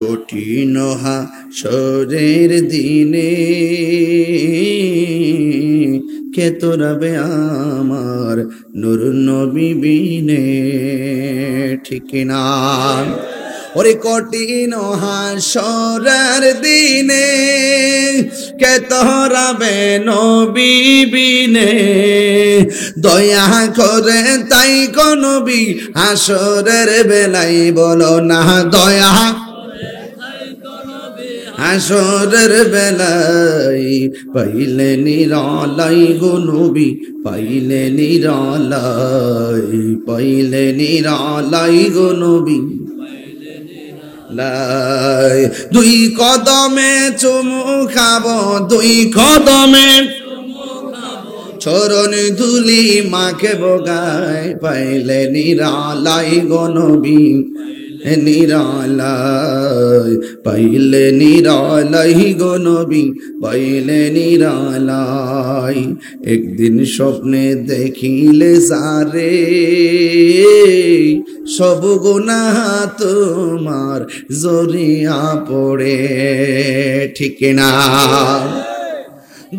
কঠিন হাসরের দিনে কে তোরাবে আমার নূর নবী বিনে, ঠিক না? ওরে কঠিন হাসরের দিনে কে তোরাবে নবী বিনে, দয়া করে তাই গো নবী হাসরের বেলাই বলো না, দয়া হাসরের বেলাই পাইলে নিরালাই গো নবী, পাইলে নিরালাই, পাইলে নিরালাই গো নবী। দুই কদমে চুমু খাবো, দুই কদমে চরণ ধুলি মাকে বগায়, পাইলে নিরালাই গো নবী, নিরালাই, পাইলে নিরালাই গো নবী, পাইলে নিরালাই। একদিন স্বপ্নে দেখিলে সারে সব গুনাহ তোমার জড়িয়া পড়ে, ঠিক না?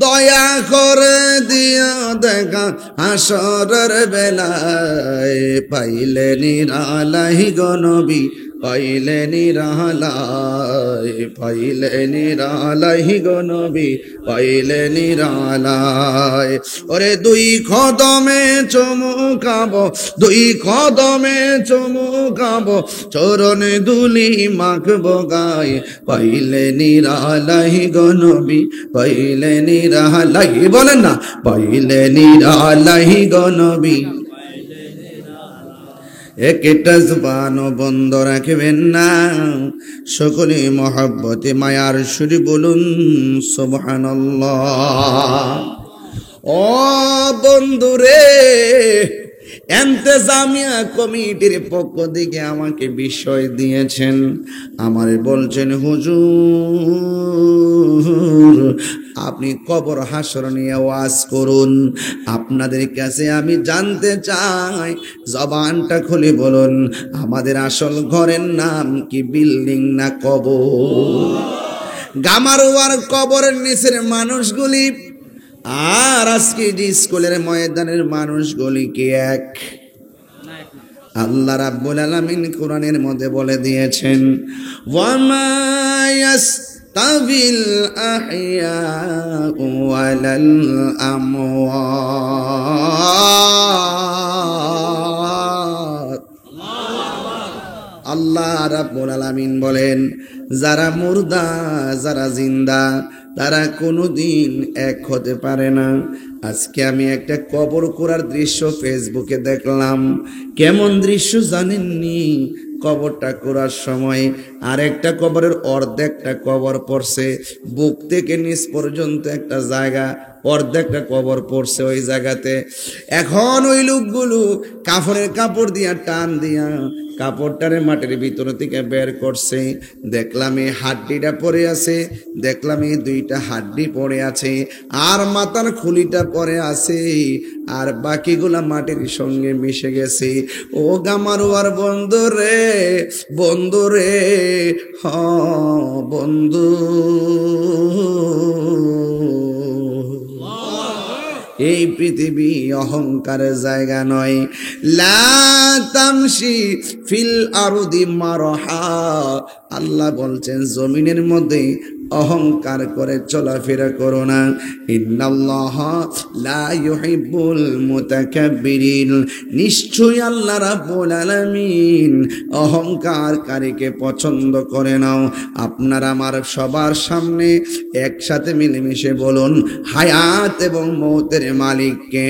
দয়া করে দিয়া দেখা হাসরের বেলায়, পাইলে নিরালাই গো নবী, পাইলে নিরালাই, পাইলে নিরালাই গো নবী, পাইলে নিরালাই। ওরে দুই কদমে চুমুকাবো, দুই কদমে চুমুকাবো, চরণ ধুলি মাখবো গায়ে, পাইলে নিরালাই গো নবী, পাইলে নিরালাই, বলেন না, পাইলে নিরালাই গো নবী। একটা জবানও বন্ধ রাখবেন না, সকলে মহব্বতে মায়ার সুরে বলুন সুবহানাল্লাহ। ও বন্ধুরে, ইন্তেজামিয়া কমিটির পক্ষ থেকে আমাকে বিষয় দিয়েছেন, আমারে বলছেন হুজুর আপনি কবর হাসর নিয়ে ওয়াজ করুন। আপনাদের কাছে আমি জানতে চাই, জবানটা খুলে বলুন, আমাদের আসল ঘরের নাম কি বিল্ডিং না কবর? গামারুয়ার কবরের নিচের মানুষগুলি আর আজকে যে স্কুলের ময়দানের মানুষগুলি কি এক? আল্লাহ রাব্বুল আলামিন কোরআনের মধ্যে বলে দিয়েছেন, ওয়ামা ইয়াস্তাবিল আহইয়াউ ওয়ালাল আমওয়াত। আল্লাহ রাব্বুল আলামিন বলেন, যারা মুর্দা যারা জিন্দা তারা কোনোদিন এক হতে পারে না। আজকে আমি একটা কবর করার দৃশ্য ফেসবুকে দেখলাম। কেমন দৃশ্য জানেননি? কবরটা করার সময় আরেকটা কবরের অর্ধেকটা কবর পড়ছে, বুক থেকে নিচ পর্যন্ত একটা জায়গা, অর্ধেকটা কবর পড়ছে ওই জায়গাতে। এখন ওই লোকগুলো কাফনের কাপড় দিয়া টান দিয়া কাপড়টারে মাটির ভিতর থেকে বের করছে। দেখলাম এই হাড্ডিটা পড়ে আছে, দেখলাম এই দুইটা হাড্ডি পড়ে আছে, আর মাথার খুলিটা পড়ে আছে, আর বাকিগুলা মাটির সঙ্গে মিশে গেছে। ও গামারুয়ার বন্ধু রে, বন্ধু রে, হ বন্ধু, এই পৃথিবী অহংকারের জায়গা নয়। লা তামশি ফিল আরদি মারহা, আল্লাহ বলছেন জমিনের মধ্যে অহংকার করে চলাফেরা করো না। ইন্নাল্লাহা লা ইউহিব্বুল মুতাকাব্বিরিন, নিশ্চয়ই আল্লাহ রাব্বুল আলামিন অহংকারকারীকে পছন্দ করে নাও। আপনারা আমার সবার সামনে একসাথে মিলেমিশে বলুন, হায়াত এবং মৌতের মালিককে।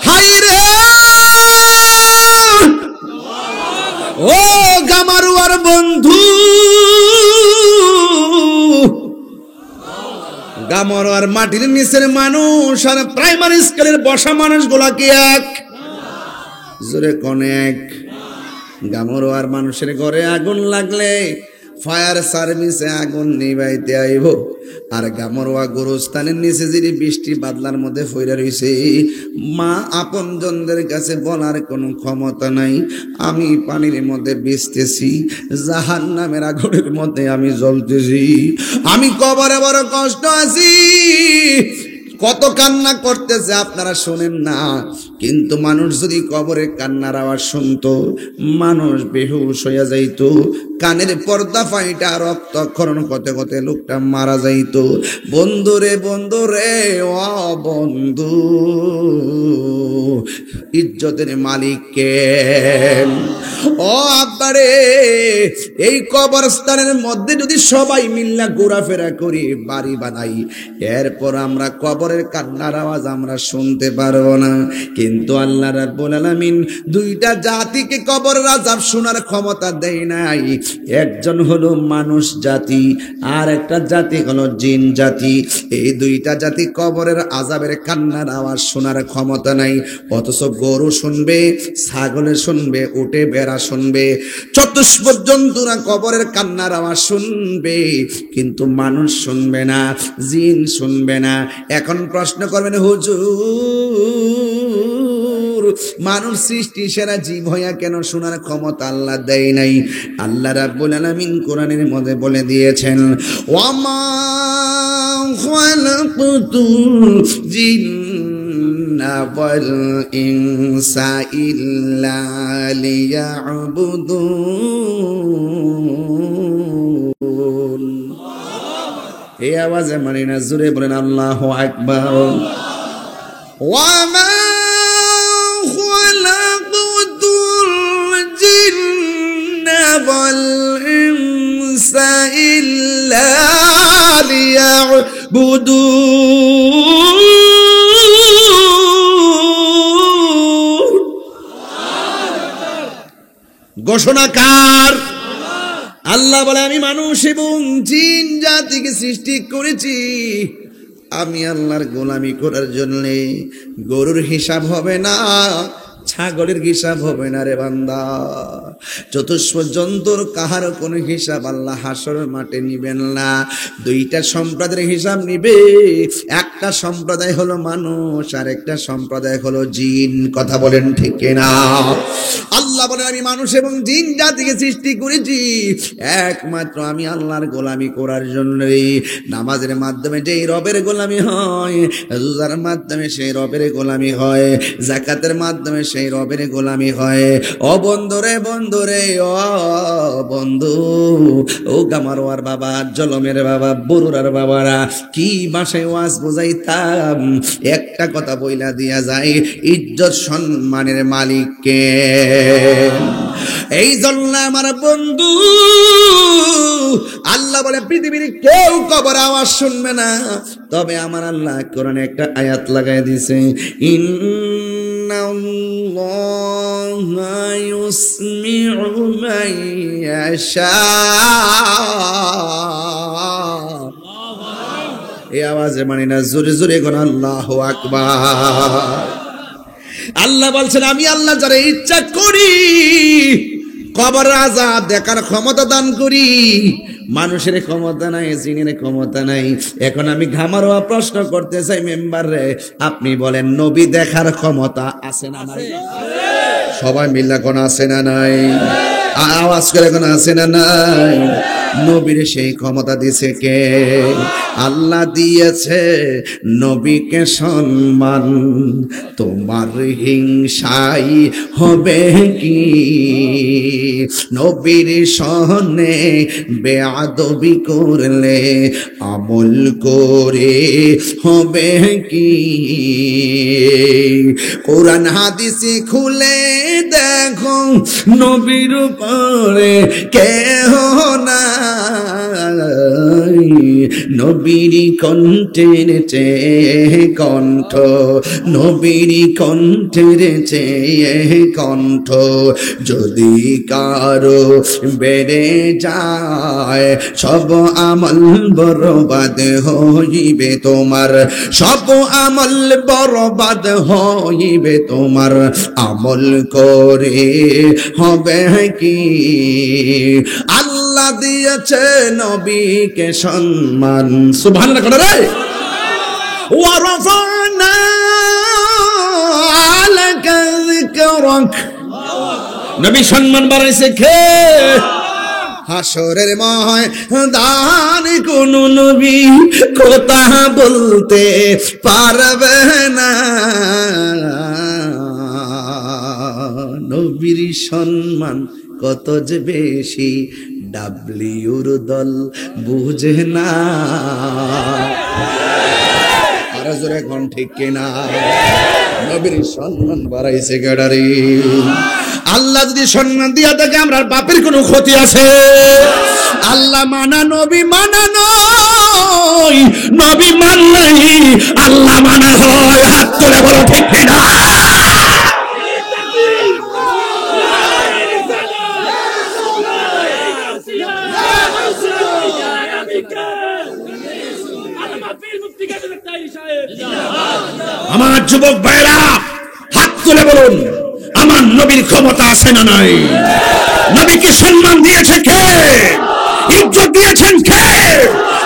হায় রে ও গামারুয়ার বন্ধু, গামারুয়ার মাটির নিচের মানুষ আর প্রাইমারি স্কুলের বসা মানুষগুলা কি এক? জোরে কোন এক? গামারুয়ার মানুষের ঘরে আগুন লাগলে ফায়ার সার্ভিসে আগুন নিভাইতে আইব, আর গামরওয়া গোরস্থানের নিচে যদি বৃষ্টি বাদলার মধ্যে ফইরা রইছে, মা আপনজনদের কাছে বলার কোনো ক্ষমতা নাই, আমি পানির মধ্যে ভিজতেছি, জাহান্নামের আগুনের মধ্যে আমি জ্বলতেছি, আমি কবরে বড় কষ্ট আছি। কত কান্না করতেছে আপনারা শোনেন না, কিন্তু মানুষ যদি কবরে কান্নার আওয়াজ শুনতো, মানুষ বেহুশ হইয়া যাইতো, কানের পর্দা ফাইটা রক্তক্ষরণ করতে করতে লোকটা মারা যাইতো। বন্ধুরে বন্ধুরে ও বন্ধু, ইজ্জতের মালিক কে? ও আব্বারে, এই কবরস্থানের মধ্যে যদি সবাই মিল্লা ঘোরাফেরা করি, বাড়ি বানাই, এরপর আমরা কবরের কান্নার আওয়াজ আমরা শুনতে পারবো না। কিন্তু আল্লাহ রাব্বুল আলামিন দুইটা জাতিকে কবরের আযাব শোনার ক্ষমতা দেয় নাই। একজন হলো মানুষ জাতি, আর একটা জাতি হলো জিন জাতি। এই দুইটা জাতি কবরের আযাবের কান্নার আওয়াজ শোনার ক্ষমতা নাই। অথচ গরু শুনবে, ছাগলের শুনবে, উটে ভেড়া শুনবে, চতুষ্পদ জন্তুরা কবরের কান্নার আওয়াজ শুনবে, কিন্তু মানুষ শুনবে না, জিন শুনবে না। এখন প্রশ্ন করবেন, হুজুর মানুষ সৃষ্টি সেরা জীব হইয়া কেন শোনার ক্ষমতা আল্লাহ দেয় নাই? আল্লাহ রাব্বুল আলামিন কোরআনের মধ্যে বলে দিয়েছেন, ওয়ামা খালাকতুল জিন্না ওয়াল ইনসা ইল্লা লিয়াবুদুন। এই আওয়াজে মানি না, জোরে বলেন আল্লাহু আকবার। ওয়ামা খালাকতুল জিন্না ওয়াল ইনসা ইল্লা লিয়াবুদুন। ঘোষণা কার? আল্লাহ বলে, আমি মানুষ এবং জিন জাতিকে সৃষ্টি করেছি আমি আল্লাহর গোলামি করার জন্য। গরুর হিসাব হবে না, ছাগলের হিসাব হবে না রে বান্দা। চতুষ্পদ জন্তুর কাহার কোনো হিসাব আল্লাহ হাসরের মাঠে নিবেন না। দুইটা সম্প্রদায়ের হিসাব নিবে, একটা সম্প্রদায় হলো মানুষ, আর একটা সম্প্রদায় হলো জিন। কথা বলেন ঠিক কিনা? আল্লাহ বলেন, আমি মানুষ এবং জিন জাতিকে সৃষ্টি করেছি একমাত্র আমি আল্লাহর গোলামি করার জন্য। নামাজের মাধ্যমে যেই রবের গোলামি হয়, রোজার মাধ্যমে সেই রবের গোলামি হয়, যাকাতের মাধ্যমে সেই রবের গোলামি হয়। ও বন্ধুরে বন্ধুরে ও বন্ধু, ও গামারোয়ার বাবা, জলমের বাবা, বরুরার বাবারা, কি ভাষায় ওয়াজ বোঝাইতাম, একটা কথা বইলা দিয়া যায়, ইজ্জত সম্মানের মালিককে। এই জন্য আমার বন্ধু আল্লাহ বলে, পৃথিবীর কেউ কবর আওয়াজ শুনবে না, তবে আমার আল্লাহ কোরআনে একটা আয়াত লাগাই দিয়েছে, ইন্নাল্লাহা ইউসমিউ মান ইয়াশা। এই আওয়াজে মানে না, জোরে জোরে কোন আল্লাহু আকবার। আল্লাহ বলছেন, আমি আল্লাহ যারা ইচ্ছা করি কবর আযাব দেখার ক্ষমতা দান করি। মানুষের ক্ষমতা নাই, জিনের ক্ষমতা নাই। এখন আমি ঘামারোয়া প্রশ্ন করতে চাই মেম্বার রে, আপনি বলেন নবী দেখার ক্ষমতা আছে না নাই? সবাই মিল্লা কোন আছে না নাই? আওয়াজ করে কোন আছে না নাই? নবীর সেই ক্ষমতা দিয়েছে কে? আল্লাহ দিয়েছে নবীকে সম্মান। তোমার হিংসাই হবে কি? নবীর সনে বেয়াদবি করলে আমল করে হবে কি? কোরআন হাদিসে খুলে দেখো, নবীর উপরে কেহ না, নবীর কণ্ঠের চেয়ে কণ্ঠ, নবীর কণ্ঠের চেয়ে কণ্ঠ যদি কারো বেড়ে যায়, সব আমল বরবাদ হইবে তোমার, সব আমল বরবাদ হইবে তোমার। আমল করে হবে কি? আল্লাহ আল্লাহ দিয়েছে নবীকে সম্মান, সুবহানাল্লাহ করে রে। ওয়া রাফা'না আলাকা যিকরাক, নবী সম্মান বাড়াইছে কে? হাসরের ময়দান কোন নবী কথা বলতে পারবে না, নবীর সম্মান কত যে বেশি ডাব্লিউর দল বুঝে না। আর জোরে এখন ঠিক কিনা? নবীর সম্মান বাড়াইছে গেডারি। আল্লাহ যদি সম্মান দিয়া থাকে আমরা বাপের কোনো ক্ষতি আছে? আল্লাহ মানা নবী মানা নয়, নবী মানলেই আল্লাহ মানা হয়। হাত তুলে বলো ঠিক কিনা? আমার যুবক ভাইরা হাত তুলে বলুন, আমার নবীর ক্ষমতা আছে না নাই? নবীকে সম্মান দিয়েছে কে? ইজ্জত দিয়েছেন কে?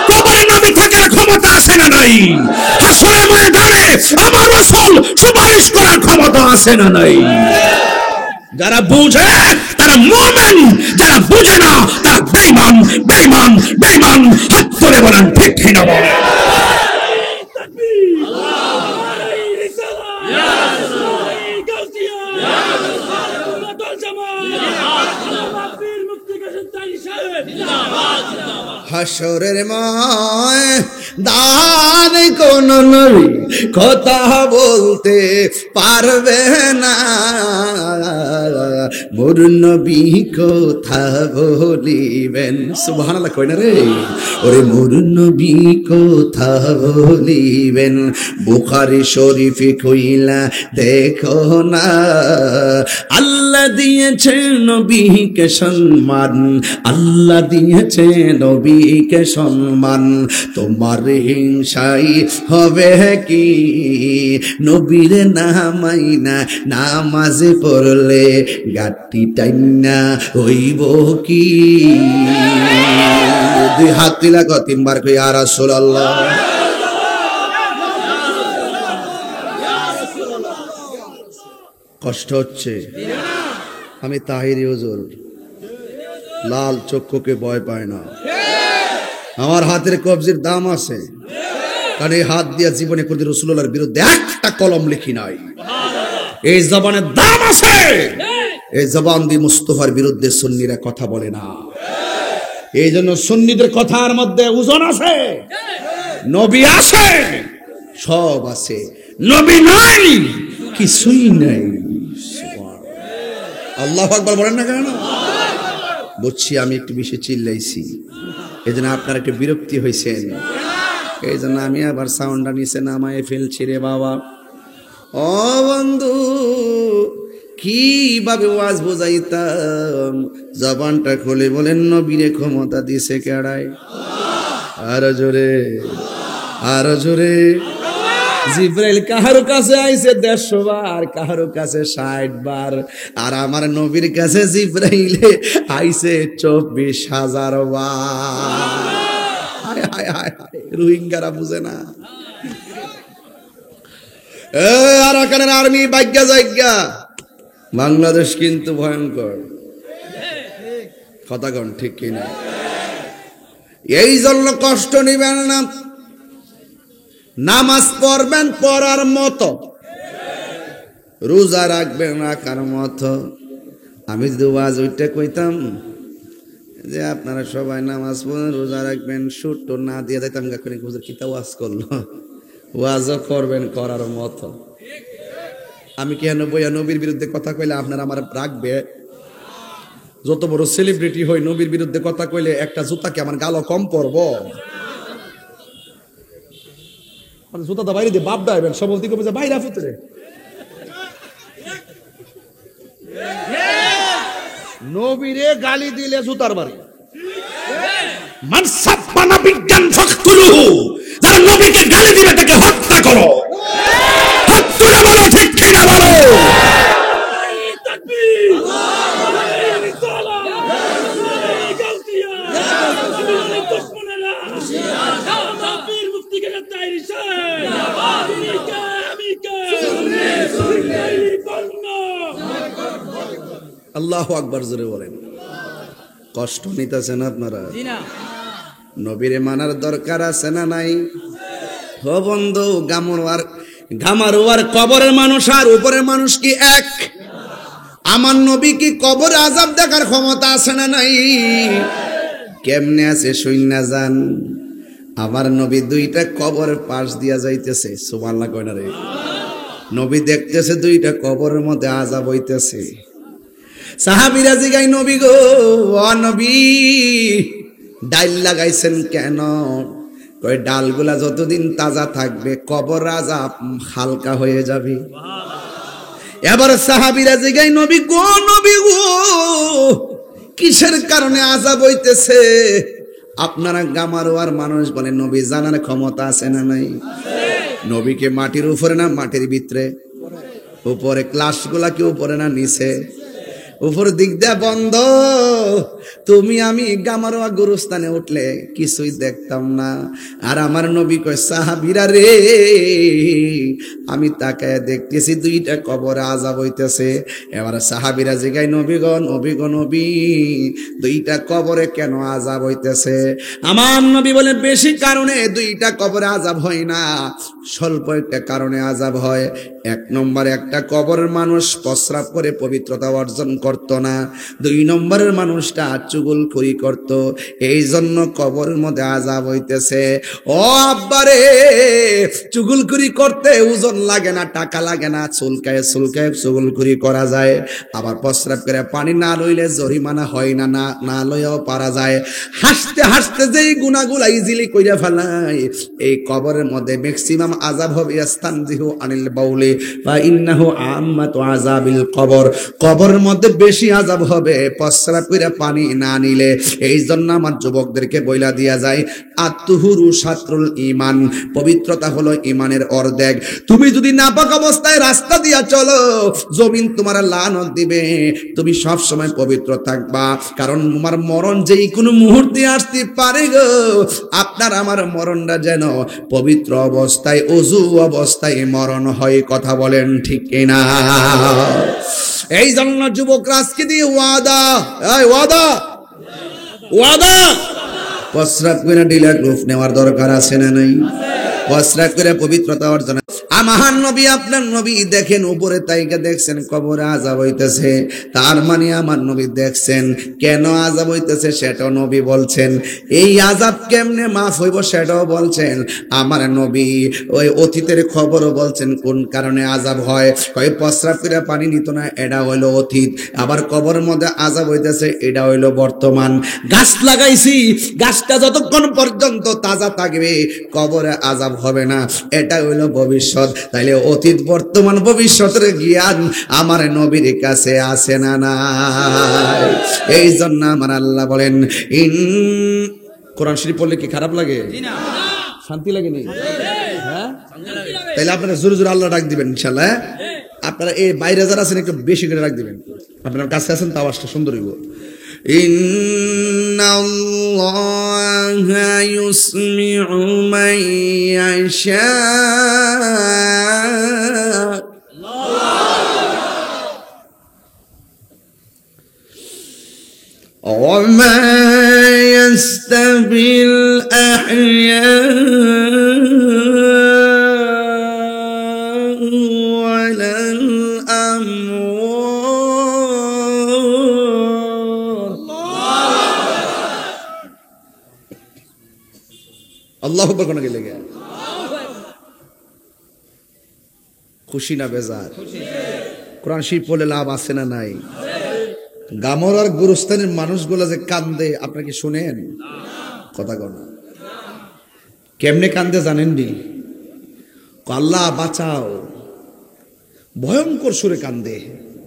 কবরে নবী থাকার ক্ষমতা আছে না নাই? হাসরের ময়দানে আমার রাসূল সুপারিশ করার ক্ষমতা আছে না নাই? যারা বুঝে তারা মুমিন, যারা বুঝে না তারা বেঈমান, বেঈমান, বেঈমান। হাত তুলে বলেন ঠিক কিনা? বলেন হাসরের ময়দান কোন নবী কথা বলতে পারবে না, মোর নবী কথা বলিবেন, সুবহানাল্লাহ কই না রে? ওরে মোর নবী কথা বলিবেন, বুখারী শরীফে কইলা দেখো না, আল্লাহ দিয়েছে নবীকে সম্মান, আল্লাহ দিয়েছে নবীকে সম্মান। তোমার হিংসাই হবে কি নবীরে নামাইনা নামাজে পড়লে গাটি টাইনা হইব কি? দুই হাত তুলা কয় তিনবার কই ইয়া রাসূলুল্লাহ। কষ্ট হচ্ছে? আমি তাহিরি হুজুর, লাল চক্ষুকে ভয় পায় না। আমার হাতের কবজির দাম আছে, কারণ এই হাত দিয়া জীবনে কোনদিন রাসূলুল্লাহর বিরুদ্ধে একটা কলম লিখি নাই। এই জবানের দাম আছে, এই জবান দিয়ে মুস্তাফার বিরুদ্ধে সুন্নিরা কথা বলে না। এই জন্য সুন্নিদের কথার মধ্যে ওজন আছে। নবী আছে, সব আছে, নবী নাই কিছুই নাই। আল্লাহু আকবার বলেন না কেন? বুঝছি আমি একটু বেশি চিল্লাইছি, এই জন্য আপনার একটু বিরক্তি হয়েছেন, এই জন্য আমি আবার সাউন্ডটা নিচে নামায় ফেলছি রে বাবা। ও বন্ধু, কিভাবে ওয়াজ বোঝাইতাম, জবানটা খুলে বলেন নবীরে ক্ষমতা দিছে কেড়ায়? আরো জোরে, আরো জোরে। জিব্রাইল কাহার কাছে আইছে 150 বার, কাহার কাছে 60 বার, আর আমার নবীর কাছে জিব্রাইলে আইছে 24,000 বার। হায় হায় হায় হায়, রোহিঙ্গারা বুঝে না। আরাকানের আর্মি ভাগ্যা জায়গা, বাংলাদেশ কিন্তু ভয়ঙ্কর। কথা কন ঠিক কিনা? এই জন্য কষ্ট নিবেন না, নামাজ পড়বেন পড়ার মতো, রোজা রাখবেন রাখার মতো। আমি যদি ওয়াজ ওইটা কইতাম যে আপনারা সবাই নামাজ পড়েন রোজা রাখবেন, সুট তো না দিয়ে দিতাম, কিতা ওয়াজ করলো। ওয়াজও করবেন করার মতো। আমি কেন বইয়া নবীর বিরুদ্ধে কথা কইলে আপনারা আমার রাখবে? যত বড় সেলিব্রিটি হই, নবীর বিরুদ্ধে কথা কইলে একটা জুতাকে আমার গালও কম পড়বো? জুতা বাইরে দিয়ে বাপ ডাইবেন, সভাপতি কবে বাইরে ফুতরে নবীরে গালি দিলে জুতার বাড়ি। মানসাব্বানা বিজ্ঞান ফাকতুলুহু, যারা নবীকে গালি দিবে তাকে হত্যা করো। হাত তুলে বলো ঠিক কিনা বলো। আল্লাহু আকবার জোরে বলেন। কষ্ট নিতেছেন আপনারা? নবীরে মানার দরকার আছে না নাই? ও বন্ধু, গামারোয়ার কবরের মানুষ আর উপরের মানুষ কি এক? আমার নবী কি কবর আযাব দেখার ক্ষমতা আছে না নাই? কেমনে আছে শুইনা যান। আমার নবী দুইটা কবরের পাশ দিয়া যাইতেছে, সুবহানাল্লাহ কয় না রে? নবী দেখতেছে দুইটা কবরের মধ্যে আযাব হইতেছে। সাহাবীরা জিগাই, নবী গো, ও নবী, ডাল লাগাইছেন কেন? কয় ডালগুলা যতদিন তাজা থাকবে কবর আযাব হালকা হয়ে যাবে। এবার সাহাবীরা জিগাই, নবী গো, নবী গো, কিসের কারণে আযাব হইতেছে? আপনারা গামারোয়ার মানুষ বলে, নবী জানার ক্ষমতা আছে না নাই? নবীকে মাটির উপরে না মাটির ভিতরে? উপরে। ক্লাসগুলা কি উপরে না নিচে? উপর দিক দেয়া বন্ধ। তুমি আমি গামারোয়া গুরুস্থানে উঠলে কিছুই দেখতাম না। আর আমার নবী কয়, সাহাবীরা রে, আমি তাকায় দেখতেছি দুইটা কবরে আযাব হইতেছে। এবার সাহাবীরা জিগায়, নবী গো, নবী গো, নবী, দুইটা কবরে কেন আযাব হইতেছে? আমার নবী বলে, বেশি কারণে দুইটা কবরে আযাব হয় না, স্বল্প একটা কারণে আযাব হয়। এক নম্বরে একটা কবরের মানুষ প্রস্রাব করে পবিত্রতা অর্জন করত না। দুই নম্বরের মানুষটা চুগলখড়ি করত, এই জন্য কবরের মধ্যে আযাব হইতেছে। ও আব্বারে, চুগলখড়ি করতে ওজন লাগে না, টাকা লাগে না, চুলকায় চুলকায় চুগলখড়ি করা যায়। আবার প্রস্রাব করে পানি না লইলে জরিমানা হয় না, না লইয়াও পারা যায়। হাসতে হাসতে যেই গুনাহগুলা ইজিলি কইরা ফেলায়, এই কবরের মধ্যে ম্যাক্সিমাম আযাব হবে। ইস্তানজিহু আনিল বাউলি ফা ইন্নাহু আম্মাতু আযাবিল কবর। কবরের মধ্যে বেশি আযাব হবে প্রস্রাব কইরা পানি না নিলে। এই জন্য আমার যুবকদেরকে বইলা দিয়া যায়, আত-তুহুরু শাতরুল ঈমান, পবিত্রতা হলো ঈমানের অর্ধেক। তুমি যদি নাপাক অবস্থায় রাস্তা দিয়া চলো, জমিন তোমার লানত দিবে। তুমি সব সময় পবিত্র থাকবা, কারণ তোমার মরণ যেই কোনো মুহূর্তে আসতে পারে গো। আপনার আমার মরণটা যেন পবিত্র অবস্থায়, ওযু অবস্থায় মরণ হয়। কথা বলেন ঠিক কিনা? এই জন্য যুবকরা আজকে দিয়ে ওয়াদা, ওয়াদা, ওয়াদা, প্রস্রাব করে ডিলার গ্রুপ নেওয়ার দরকার আছে না নাই? প্রস্রাব করে পবিত্রতা অর্জন। আমার নবী, আপনার নবী দেখেন উপরে তাইকা দেখছেন কবরে আযাব হইতেছে, তার মানে আমার নবী দেখছেন কেন আযাব হইতেছে সেটাও নবী বলছেন। এই আযাব কেমনে মাফ হইব সেটাও বলছেন। আমার নবী ওই অতীতের খবরও বলছেন, কোন কারণে আযাব হয়। কয় প্রস্রাব করে পানি নিত না, এটা হইলো অতীত। আবার কবরের মধ্যে আযাব হইতেছে, এটা হইলো বর্তমান। গাছ লাগাইছি, গাছটা যতক্ষণ পর্যন্ত তাজা থাকবে কবরে আযাব হবে না, এটা হইলো ভবিষ্যৎ। তাইলে অতীত, বর্তমান, ভবিষ্যতের জ্ঞান আমার নবীর কাছে আছে না নাই? এই জন্য আমার আল্লাহ বলেন, কোরআন শরীফ পড়লে কি খারাপ লাগে? শান্তি লাগে নি? হ্যাঁ, তাইলে আপনারা জোরে জোরে আল্লাহ ডাক দিবেন ইনশাআল্লাহ। আপনারা এই বাইরে যারা আছেন একটু বেশি করে ডাক দিবেন। আপনার কাছে আছেন তো আওয়াজটা সুন্দর হইব। ইন্নাল্লাহা ইউসমিউ মান ইয়াশা। وما يستوي الأحياء ولا الأموات. الله أكبر কোন গেলে গিয়া খুশি না বেজার? কোরআন শরীফ পড়লে লাভ আছে না নাই? গামরার গুরুস্থানের মানুষগুলো যে কান্দে, আপনারা কি শুনেন? কথা কন, কেমনে কান্দে জানেন নি? আল্লাহ বাঁচাও, ভয়ঙ্কর সুরে কান্দে,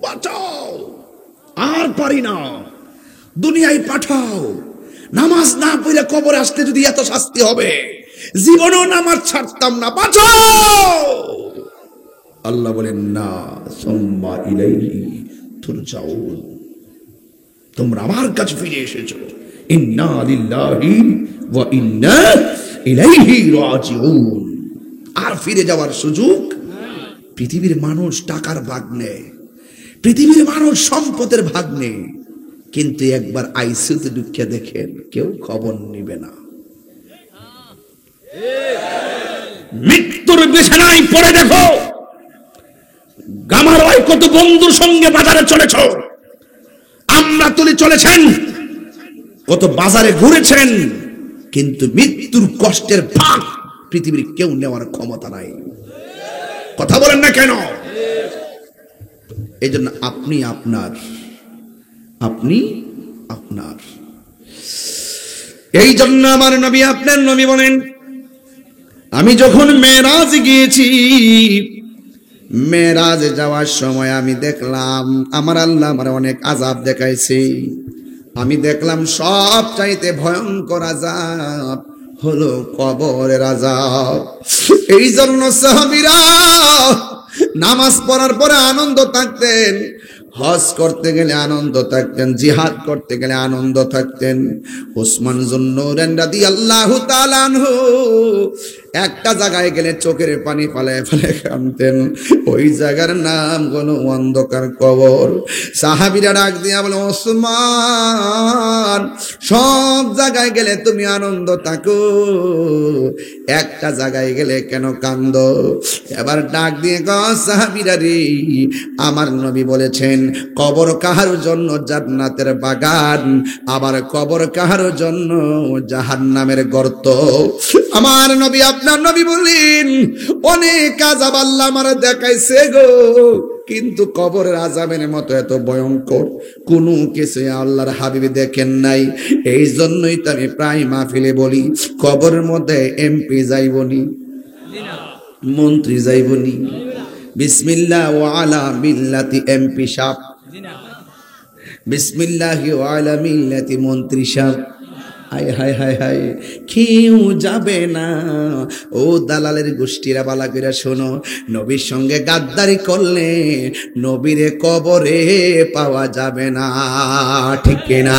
বাঁচাও, আর পারি না, দুনিয়ায় পাঠাও। নামাজ না পড়লে কবরে আসতে যদি এত শাস্তি হবে, জীবনেও নামাজ ছাড়তাম না, বাঁচাও। আল্লাহ বলেন না, সুম্মা ইলাইহি তুরজাউন, তোমরা আমার কাছে ফিরে এসেছো। ইন্না লিল্লাহি ওয়া ইন্না ইলাইহি রাজিউন। আর ফিরে যাওয়ার সুযোগ? পৃথিবীর মানুষ টাকার ভাগ নেয়, পৃথিবীর মানুষ সম্পদের ভাগ নেই, কিন্তু একবার আইসিইউতে ঢুকে দেখেন কেউ খবর নিবে না। মৃত্যুর বিছানায় পড়ে দেখো, গামারয় কত বন্ধুর সঙ্গে বাজারে চলেছ, আমরা তুলে চলেছেন, কত বাজারে ঘুরেছেন, কিন্তু মৃত্যুর কষ্টের ভাগ পৃথিবীর কেউ নেওয়ার ক্ষমতা নাই। কথা বলেন না কেন? এই জন্য আপনি আপনার, আপনি আপনার। এই জন্য আমার নবী আপনার নবী বলেন, আমি যখন মেরাজ গিয়েছি, মেরাজে যাওয়ার সময় আমি দেখলাম আমার আল্লাহ আমার অনেক আযাব দেখাইছে। আমি দেখলাম সব চাইতে ভয়ঙ্কর আযাব হলো কবরের আযাব। এই জন্য সাহাবীরা নামাজ পড়ার পরে আনন্দ থাকতেন, হজ করতে গেলে আনন্দ থাকতেন, জিহাদ করতে গেলে আনন্দ থাকতেন। ওসমান যুন্নুরাইন রাদিয়াল্লাহু তাআলা আনহু একটা জায়গায় গেলে চোখের পানি ফালায় ফালায় কাঁদতেন। ওই জায়গার নাম হলো অন্ধকার কবর। সাহাবীরা ডাক দিয়া বলে, ওসমান সব জায়গায় গেলে তুমি আনন্দ থাকো, একটা জায়গায় গেলে কেন কান্দো? এবার ডাক দিয়ে গো সাহাবীরা রে, আমার নবী বলেছেন কবর কাহার জন্য জান্নাতের বাগান, আবার কবর কাহার জন্য জাহান্নামের গর্ত। আমার নবী আপনার নবী বলেন, অনেক আযাব আল্লাহ আমার দেখাইছে গো, কিন্তু কবরের আযাবের মতো এত ভয়ঙ্কর কোনো কিছু আল্লাহর হাবিব দেখেন নাই। এই জন্যই তো আমি প্রায় মাহফিলে বলি, কবরের মধ্যে এমপি যাইবনি, মন্ত্রী যাইবনি, বিসমিল্লাহ ওয়া আলা মিল্লাতি এমপি সাহেব, বিসমিল্লাহ ওয়া আলা মিল্লাতি মন্ত্রী সাহেব। হায় হায় হায় হায়, কেউ যাবে না। ও দালালের গোষ্ঠীরা বালা কইরা শোনো, নবীর সঙ্গে গাদ্দারি করলে নবীরে কবরে পাওয়া যাবে না, ঠিক কিনা?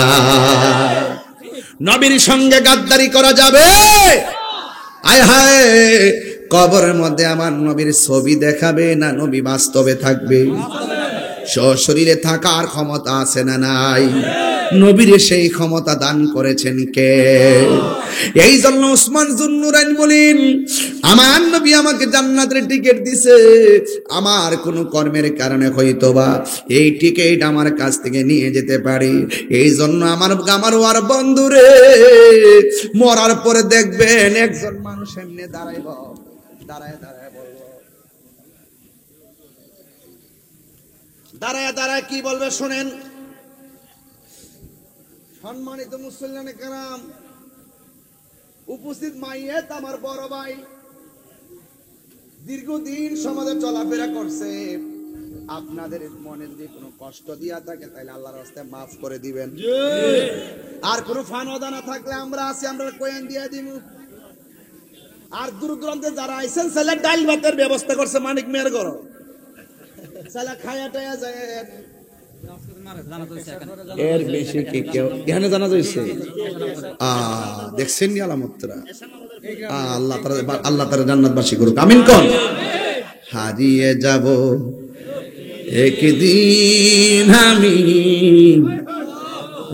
নবীর সঙ্গে গাদ্দারি করা যাবে? হায় হায়, কবরের মধ্যে আমার নবীর ছবি দেখাবে না নবী বাস্তবে থাকবে? সশরীরে থাকার ক্ষমতা আছে না নাই? নবীরে সেই ক্ষমতা দান করেছেন কে? এই জন্য ওসমান যুন্নুরাইন বলেন, আমার নবী আমাকে জান্নাতের টিকিট দিছে, আমার কোনো কর্মের কারণে হয়তোবা এই টিকিট আমার কাছ থেকে নিয়ে যেতে পারি। এই জন্য আমার গামারওয়ার বন্ধুরে, মরার পরে দেখবেন একজন মানুষ এমনি দাঁড়াইব, দাঁড়ায় দাঁড়ায় বলবো, দাঁড়ায় দাঁড়ায় কি বলবে শোনেন। সম্মানিত মুসল্লিয়ানে কেরাম, উপস্থিত মাইয়েত আমার বড় ভাই, দীর্ঘদিন সমাজে চলাফেরা করছে। আপনাদের মনে যদি কোনো কষ্ট দিয়া থাকে তাহলে আল্লাহর রাস্তায় মাফ করে দিবেন। আর কোনো ফানওয়াদা না থাকলে আমরা আছি, আমরা কয়েন দিয়ে দিব। আর দূর দূরান্তে যারা আইছেন, ছেলে ডাইল ভাতের ব্যবস্থা করছে মানিক মেয়ের ঘর, ছেলে খায়া টায়া যায়। এর বেশি কি কেউ এখানে জানা যাইছে? দেখছেন নি আলামতরা? আল্লাহ তাআলা জান্নাতবাসী করুক, আমিন কোন। হারিয়ে যাব একদিন আমি,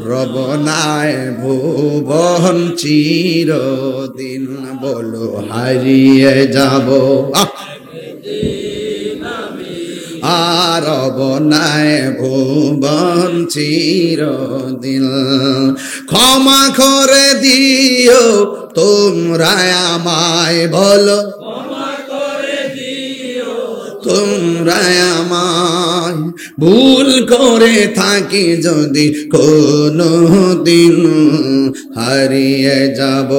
রব নাই ভুবন চিরদিন, বলো হারিয়ে যাব আর বনায় ভুবন চিরদিন। ক্ষমা করে দিও তোমরা আমায়, বলো তোমরা আমায়, ভুল করে থাকি যদি কোনো দিন, হারিয়ে যাব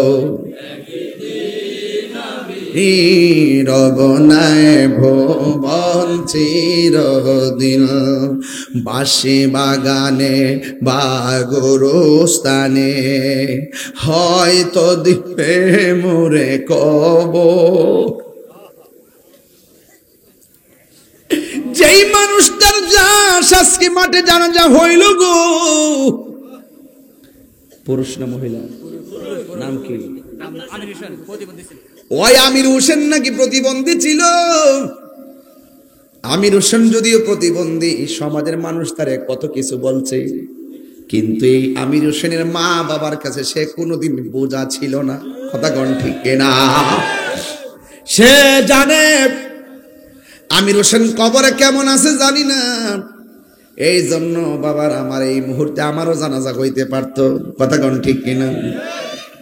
রব নাই ভুবন চিরদিন। বাঁশি বাগানে বা গোরস্থানে হয়তো দিবে মোরে কবর। যেই মানুষটার লাশ আজকে মাঠে জানাজা হইল গো, পুরুষ না মহিলা? নাম কি? ওই আমির হোসেন নাকি প্রতিবন্ধী ছিল। আমির হোসেন যদিও প্রতিবন্ধী, সমাজের মানুষ তারে কত কিছু বলছে, কিন্তু এই আমির হোসেনের মা বাবার কাছে সে কোনোদিন বোঝা ছিল না। কথা কোন ঠিক না? সে জানে আমির হোসেন কবরে কেমন আছে জানি না, এই জন্য বাবার আমার এই মুহূর্তে আমারও জানাজা হইতে পারতো। কথা কোন ঠিক কিনা?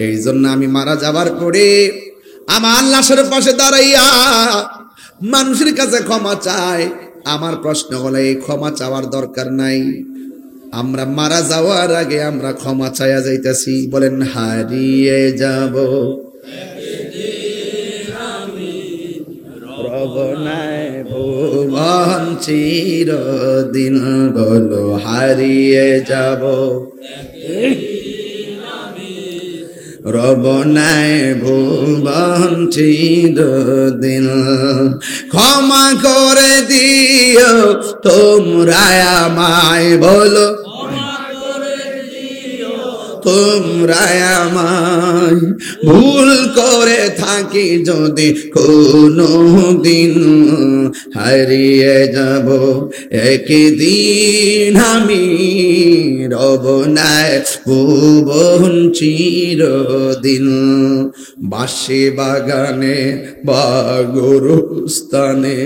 এই জন্য আমি মারা যাবার পরে আমার লাশের পাশে দাঁড়াইয়া মানুষের কাছে ক্ষমা চায়। আমার প্রশ্ন হলো, এই ক্ষমা চাওয়ার দরকার নাই, আমরা মারা যাওয়ার আগে আমরা ক্ষমা চাইয়া যাইতেছি। বলেন হারিয়ে যাব রবনায় ভুবন চিরদিন, বলো হারিয়ে যাব রবনায় ভুবন চিরদিন। ক্ষমা করে দিও তোমরা আমায়, বলো তোমরা আমায়, ভুল করে থাকি যদি কোনো দিন, হারিয়ে যাব একদিন আমি রবনায় ভুবন চিরদিন। বাঁশি বাগানে বা গরুস্থানে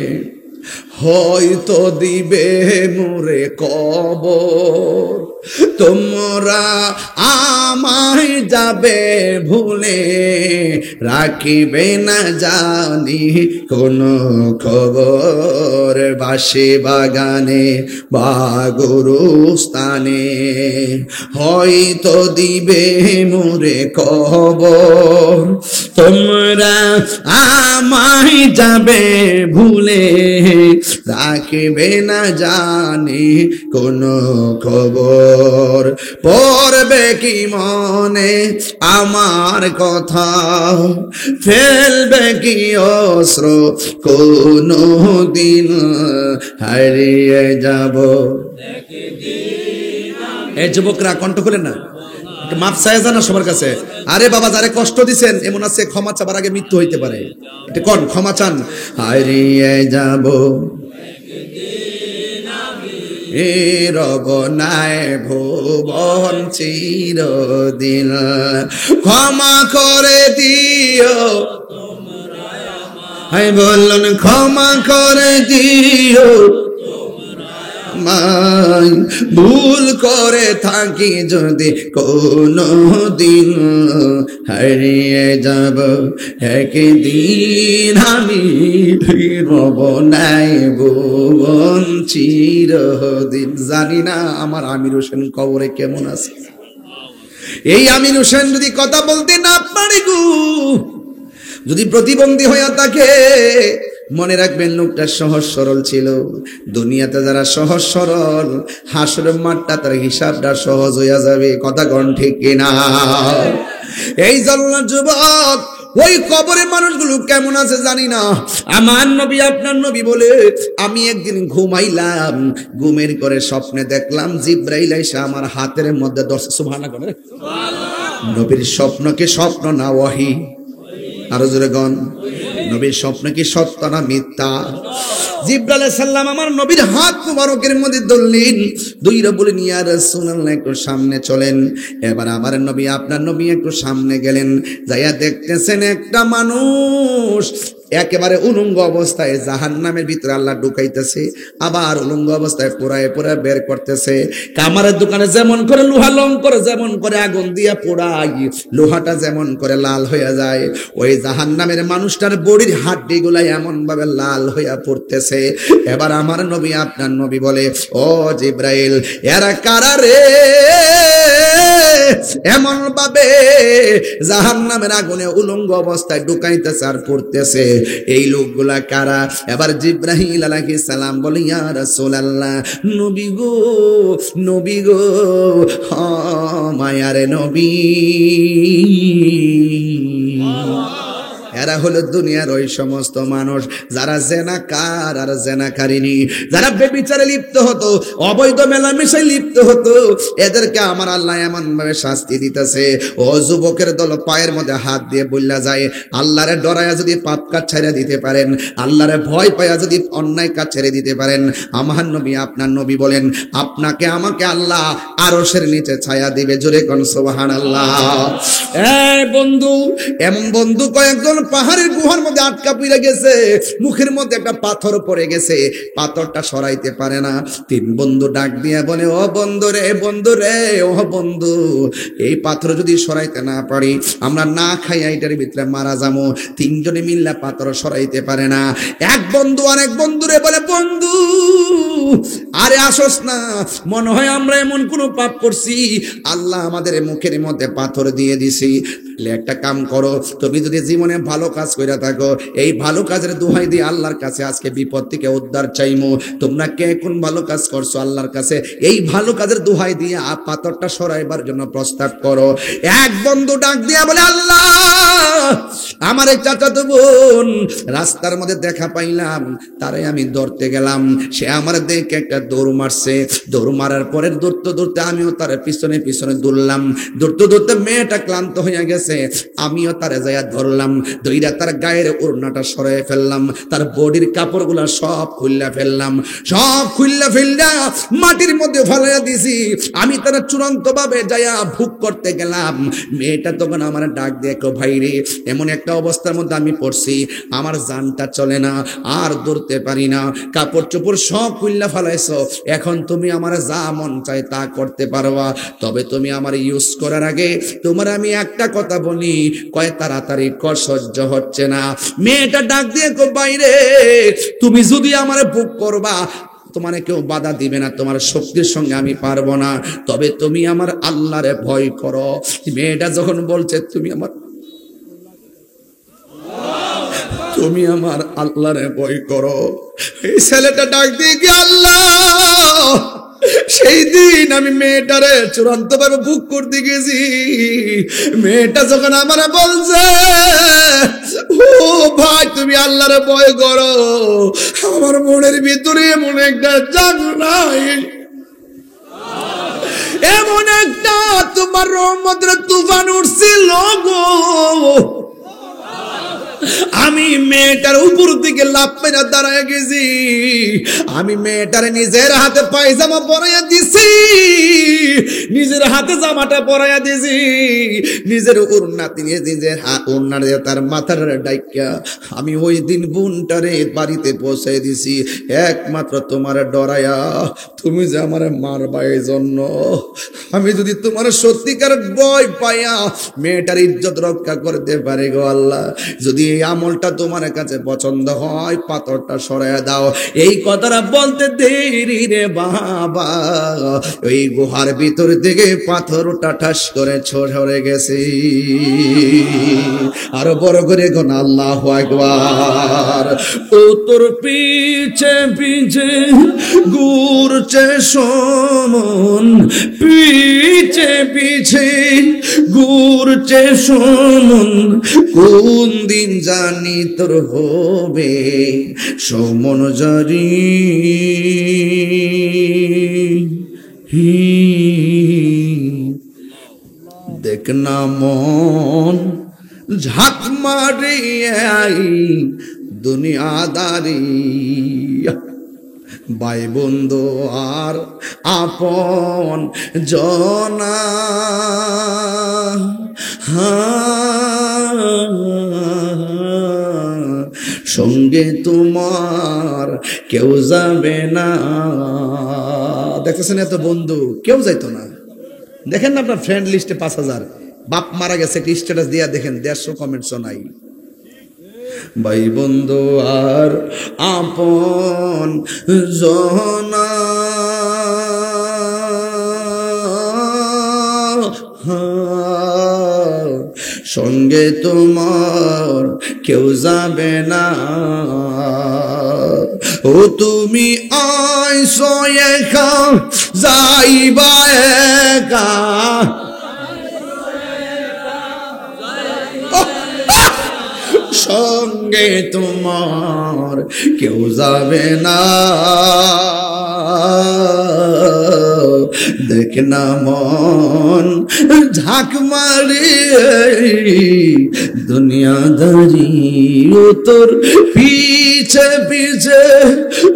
হয়তো দিবে মোরে কবর, তোমরা আমায় যাবে ভুলে, রাখিবে না জানি কোনো খবর। বাঁশি বাগানে বা গরুস্থানে হয়তো দিবে মোরে কবর, তোমরা আমায় যাবে ভুলে, রাখবে না জানি কোনো খবর। পড়বে কি মনে আমার কথা, ফেলবে কি অস্ত্র কোনো দিন, হারিয়ে যাব। এই যুবকরা কণ্ঠ খুলেন না, মাপ চায় জানা সবার কাছে। আরে বাবা, যারে কষ্ট দিছেন এমন আছে ক্ষমা চাবার আগে মৃত্যু হইতে পারে, এটা কোন ক্ষমা চান। হারিয়ে যাব এ রবনায় ভুবন চিরদিন, ক্ষমা করে দিও হাই বলুন, ক্ষমা করে দিও মাই, ভুল করে থাকি যদি কোনো দিন, হারিয়ে যাব একদিন আমি রবনায় ভুবন চিরদিন। জানি না আমার আমির হোসেন কবরে কেমন আছে। এই আমির হোসেন যদি কথা বলতে না পারে গো, যদি প্রতিবন্ধী হইয়া থাকে, মনে রাখবেন লোকটা সহজ সরল ছিল। দুনিয়াতে যারা সহজ সরল, হাসরের মাঠটা তার হিসাবটা সহজ হইয়া যাবে। কথা কোন ঠিক কিনা? এই জন্য যুবক, ওই কবরে মানুষগুলো কেমন আছে জানি না। আমার নবী আপনার নবী বলে, আমি একদিন ঘুমাইলাম, ঘুমের করে স্বপ্নে দেখলাম জিব্রাইল এসে আমার হাতের মধ্যে ধরছে। সুবহানাল্লাহ করে। নবীর স্বপ্ন কি স্বপ্ন না ওয়াহি? আরো জোরে গন। নবীর স্বপ্ন কি সত্য না মিথ্যা? জিব্রাইল আলাইহিস সালাম আমার নবীর হাত মুবারকের মধ্যে ধরলেন, দুইরা বলেন ইয়া রাসূলুল্লাহ একটু সামনে চলেন। এবার আমার নবী আপনার নবী একটু সামনে গেলেন, যাইয়া দেখতেছেন একটা মানুষ একেবারে উলঙ্গ অবস্থায় জাহান্নামের ভিতরে আল্লাহ ঢুকাইতেছে, আবার উলঙ্গ অবস্থায় পোড়ায় পোড়ায় বের করতেছে। কামারের দোকানে যেমন করে লোহা লং করে যেমন করে আগুন দিয়া পোড়াই, লোহাটা যেমন করে লাল হয়ে যায়, ওই জাহান্নামের মানুষটার বডির হাড্ডি গুলা এমন ভাবে লাল হইয়া পড়তেছে। এবার আমার নবী আপনার নবী বলে, ও জিব্রাইল, এরা কারা রে এমন ভাবে জাহান্নামের আগুনে উলঙ্গ অবস্থায় ঢুকাইতেছে আর পড়তেছে, এই লোকগুলা কারা? এবার জিব্রাইল আলাইহিস সালাম বলে, ইয়া রাসূলুল্লাহ, নবী গো নবী গো, মায়ারে নবী, এরা হলো দুনিয়ার ওই সমস্ত মানুষ যারা জেনাকার আর জেনাকারিনী, যারা বেবিচারে লিপ্ত হতো, অবৈধ মেলামেশায় লিপ্ত হতো, এদেরকে আমার আল্লাহ এমন ভাবে শাস্তি দিতেছে। ও যুবকের দল, পায়ের মধ্যে হাত দিয়ে বললা যায়, আল্লাহরে ডরায়া যদি পাপ কাজ ছেড়ে দিতে পারেন, আল্লাহরে ভয় পায়া যদি অন্যায় কাজ ছেড়ে দিতে পারেন, আমার নবী, আপনার নবী বলেন, আপনাকে আমাকে আল্লাহ আরশের নিচে ছায়া দিবে। জোরে কোন সুবহানাল্লাহ। এই বন্ধু, এমন বন্ধু কয়েকজন পাহাড়ের গুহার মধ্যে আটকা পড়ে গেছে, মুখের মধ্যে একটা পাথর পড়ে গেছে, পাথরটা সরাইতে পারে না। তিন বন্ধু ডাক দিয়ে বলে, ও বন্ধু রে, বন্ধু রে, ও বন্ধু, এই পাথর যদি সরাইতে না পারি, আমরা না খাই এইটার ভিতরে মারা যাবো। তিনজনে মিল্লা পাথর সরাইতে পারে না। এক বন্ধু অনেক বন্ধুরে বলে, বন্ধু আরে আসোস না, মনে হয় আমরা এমন কোন পাপ করছি, আল্লাহ আমাদের মুখের মধ্যে পাথর দিয়ে দিছি। একটা কাম করো, তুমি যদি জীবনে ভালো কাজ করে থাকো, এই ভালো কাজের দোহাই দিয়ে আল্লাহর কাছে আজকে বিপদ থেকে উদ্ধার চাইমু। তোমরা কে কোন ভালো কাজ করছো আল্লাহর কাছে, এই ভালো কাজের দোহাই দিয়ে পাথরটা সরাইবার জন্য প্রস্তাব করো। এক বন্ধু ডাক দিয়া বলে, আল্লাহ, আমার এক চাচাতো বোন রাস্তার মধ্যে দেখা পাইলাম, তারে আমি ধরতে গেলাম, সে আমার দেখে একটা দৌড় মারছে, দৌড় মারার পরে দৌড়তে দৌড়তে আমিও তার পিছনে পিছনে দৌড়লাম, দৌড়তে দৌড়তে মেয়েটা ক্লান্ত হয়ে গেছে, আমিও তারে যাইয়া ধরলাম, ধইরা তার গায়ের ওড়নাটা সরাই ফেললাম, তার বডির কাপড়গুলা সব খুললা ফেললাম, সব খুললা ফেললা মাটির মধ্যে ফেলাইয়া দিছি। আমি তারা চূড়ান্ত ভাবে যাইয়া ভুক করতে গেলাম। মেয়েটা তখন আমার ডাক দিয়ে, ভাই রে, এমন একটা অবস্থার মধ্যে আমি পড়ছি, আমার জানটা চলে না, আর দৌড়তে পারি না, কাপড় চোপড় সব খুললা ফেলাইছো, এখন তুমি আমার যা মন চাই তা করতে পারবা, তবে তুমি আমার ইউজ করার আগে তোমার আমি একটা কথা বলি, কয় তাড়াতাড়ি কর, সহ্য হচ্ছে না। মেয়েটা ডাক দিয়ে, বাইরে, তুমি যদি আমার বুক করবা, তোমার কেউ বাধা দিবে না, তোমার শক্তির সঙ্গে আমি পারবো না, তবে তুমি আমার আল্লাহরে ভয় করো। মেয়েটা যখন বলছে তুমি আমার আল্লাহরে ভয় করো, এই ছেলেটা ডাক দিয়ে কি, আল্লাহ, সেই দিন আমি মেয়েটারে চূড়ান্ত ভাবে বুক করতে গেছি, মেয়েটা যখন আমার বলছে, ও ভাই তুমি আল্লাহরে ভয় করো, আমার মনের ভিতরে এমন একটা জাদু নাই, এমন একটা তোমার রহমতের তুফান উঠছিল গো, আমি মেয়েটার উপর দিকে লাফ মেরে দাঁড়ায় গেছি, আমি মেয়েটারে নিজের হাতে পায়জামা পরাইয়া দিছি, নিজের হাতে জামাটা পরাইয়া দিছি, নিজের ওড়নাতে নিয়ে নিজের ওড়না দিয়ে তার মাথার ডাইকা আমি ওই দিন বোনটারে বাড়িতে পৌঁছে দিছি, একমাত্র তোমার ডরায়া, তুমি যে আমার মারবা এই জন্য। আমি যদি তোমার সত্যিকার ভয় পাইয়া মেয়েটার ইজ্জত রক্ষা করতে পারি গো আল্লাহ, যদি এই আমলটা তোমার কাছে পছন্দ হয়, পাথরটা সরাইয়া দাও। এই কথাটা বলতে দেরি রে বাবা, ওই গুহার ভিতর থেকে পাথরটা ঠাস করে সরে গেছে। আরো বড় করে কোন আল্লাহু আকবার। ও তোর পিছে পিছে ঘুরছে সমন, পিছে পিছে ঘুরছে সমন, কোন দিন জানি তোর হবে সমন জারি। দেখ না মন ঝাঁক মারিয়াই দুনিয়াদারি, ভাই বন্ধু আর আপন জনা, সঙ্গে তোমার কেউ যাবে না। দেখতেছেন এত বন্ধু কেউ যাইতো না, দেখেন না আপনার ফ্রেন্ড লিস্টে 5000, বাপ মারা গেছে একটা স্ট্যাটাস দিয়া দেখেন 150 কমেন্টসও নাই। ভাই বন্ধু আর আপন জনা, সঙ্গে তোমার কেউ যাবে না। ও তুমি আইসো একা যাইবা একা, সঙ্গে তোমার কেউ যাবে না। দেখ না মন ঝাঁক মারে দুনিয়াদারি ও তোর পিছে পিছে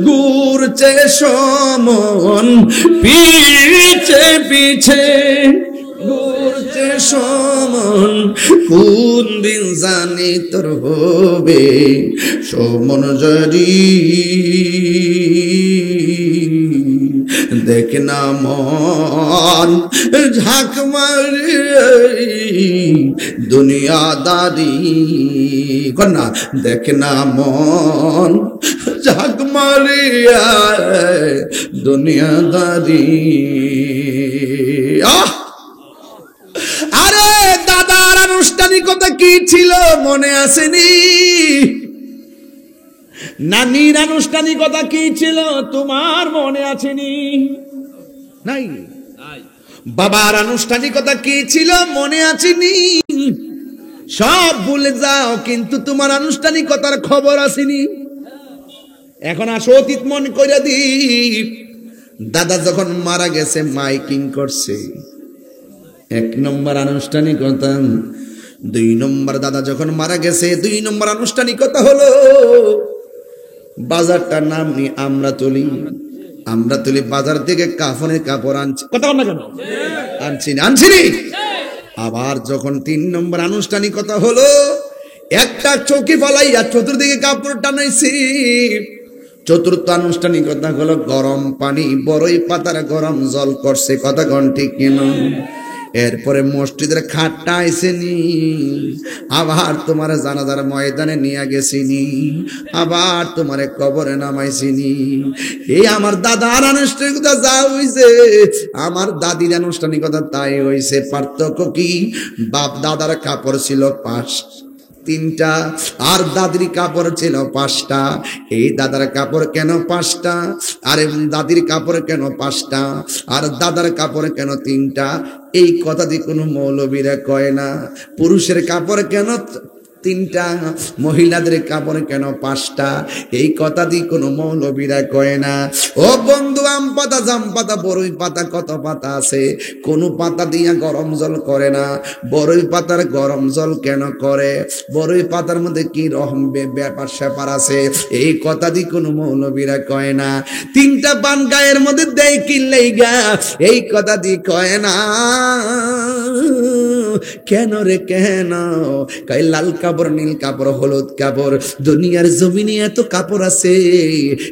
ঘুরছে সমন, পিছে পিছে ঘুরছে সমন। কোন দিন জানি তোর হবে সমন জারি। দেখ না মন ঝাঁক মারে দুনিয়াদারি কন্যা, দেখ না মন ঝাঁক মারে দুনিয়াদারি। আরে দাদার আনুষ্ঠানিকতা কি ছিল মনে আসেনি? নানির আনুষ্ঠানিকতা কি ছিল তোমার মনে আছেনি? নাই। বাবার আনুষ্ঠানিকতা কি ছিল মনে আছেনি? সব ভুলে যাও, কিন্তু তোমার আনুষ্ঠানিকতার খবর আসেনি। এখন আসো অতীত মন করে দি। দাদা যখন মারা গেছে মাইকিং করছে, 1 নম্বর আনুষ্ঠানিকতা। 2 নম্বর দাদা যখন মারা গেছে 2 নম্বর আনুষ্ঠানিকতা হলো বাজারটার নাম নিয়ে আমরা তুলি বাজার থেকে কাফনের কাপড় আনছি। কথা বল না কেন? আনছিনি। আবার যখন 3 নম্বর আনুষ্ঠানিকতা হলো একটা চৌকি ফলাইয়া চতুর্দিকে কাপড় টানাইছি। 4র্থ আনুষ্ঠানিকতা হলো গরম পানি বড়ই পাতার গরম জল করছে। কথা কোন ঠিক কিনা? এরপরে মসজিদের খাটটা আইসেনি, আবার তোমার জানাজার ময়দানে নিয়ে গেছিনি, আবার তোমার কবরে নামাইছিনি। এই আমার দাদার আনুষ্ঠানিকতা যা হইছে আমার দাদির আনুষ্ঠানিকতা তাই হইছে। পার্থক্য কি? বাপ দাদার কাপড় ছিল 3টা আর দাদির কাপড় ছিল 5টা। এই দাদার কাপড় কেন 5টা, আরে দাদির কাপড় কেন 5টা, আর দাদার কাপড় কেন 3টা? এই কথা দিয়ে কোনো মৌলবীরা কয় না। পুরুষের কাপড় কেন 3টা, মহিলাদের কাপড় কেন 5টা? এই কথা দিয়ে কোনো মৌলবীরা কয় না। ও বন্ধু, আম পাতা, জাম পাতা, বড়ই পাতা, কত পাতা আছে, কোনো পাতা দিয়া গরম জল করে না। বড়ই পাতার গরম জল কেন করে? বড়ই পাতার মধ্যে কি রকম ব্যাপার স্যাপার আছে, এই কথা দিয়ে কোনো মৌলবীরা কয় না। 3টা পান গায়ের মধ্যে দেয় কিনলেই গা, এই কথা দিয়ে কয় না। কেন রে কেন? কয় লাল কাপড়, নীল কাপড়, হলুদ কাপড়। দুনিয়ার জমিনে এত কাপড় আছে,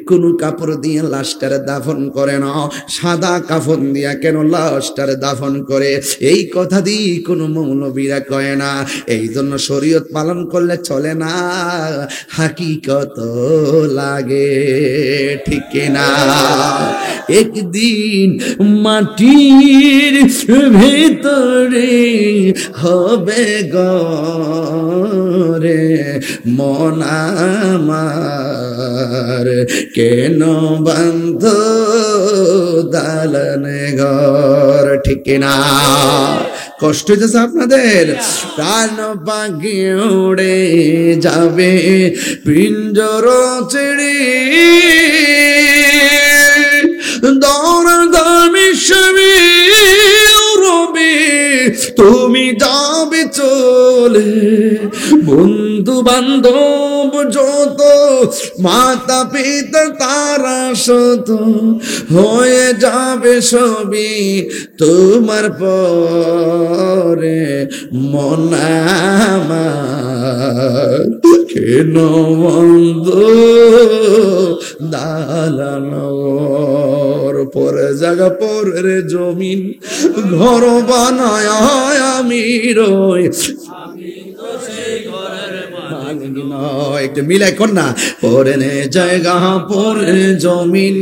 কোন কাপড় দিয়ে লাশটারে দাফন করে না, সাদা কাফন দিয়া কেন লাশটারে দাফন করে? এই কথা দিয়ে কোনো মৌলবীরা কয় না। এই জন্য শরীয়ত পালন করলে চলে না, হাকিকত লাগে, ঠিক না? একদিন মাটির ভেতরে হবে গরে মন আমার, কেন বন্ধ দালানে ঘর, ঠিক না? কষ্ট হইতেছে আপনাদের? প্রাণ পাখি উড়ে যাবে পিঞ্জর ছেড়ে, দৌড় দামি সবই রবে, তুমি যাবে চলে। বন্ধু বান্ধব যত, মাতা পিতা তারা শত, হয়ে যাবে সবই তোমার পরে। মন আমার কেন বন্ধু দালানর, পরে জায়গা পরে জমিন ঘর বানায় আমি রই। একটু মিলাই কর না, পরে জায়গা পরে জমিন,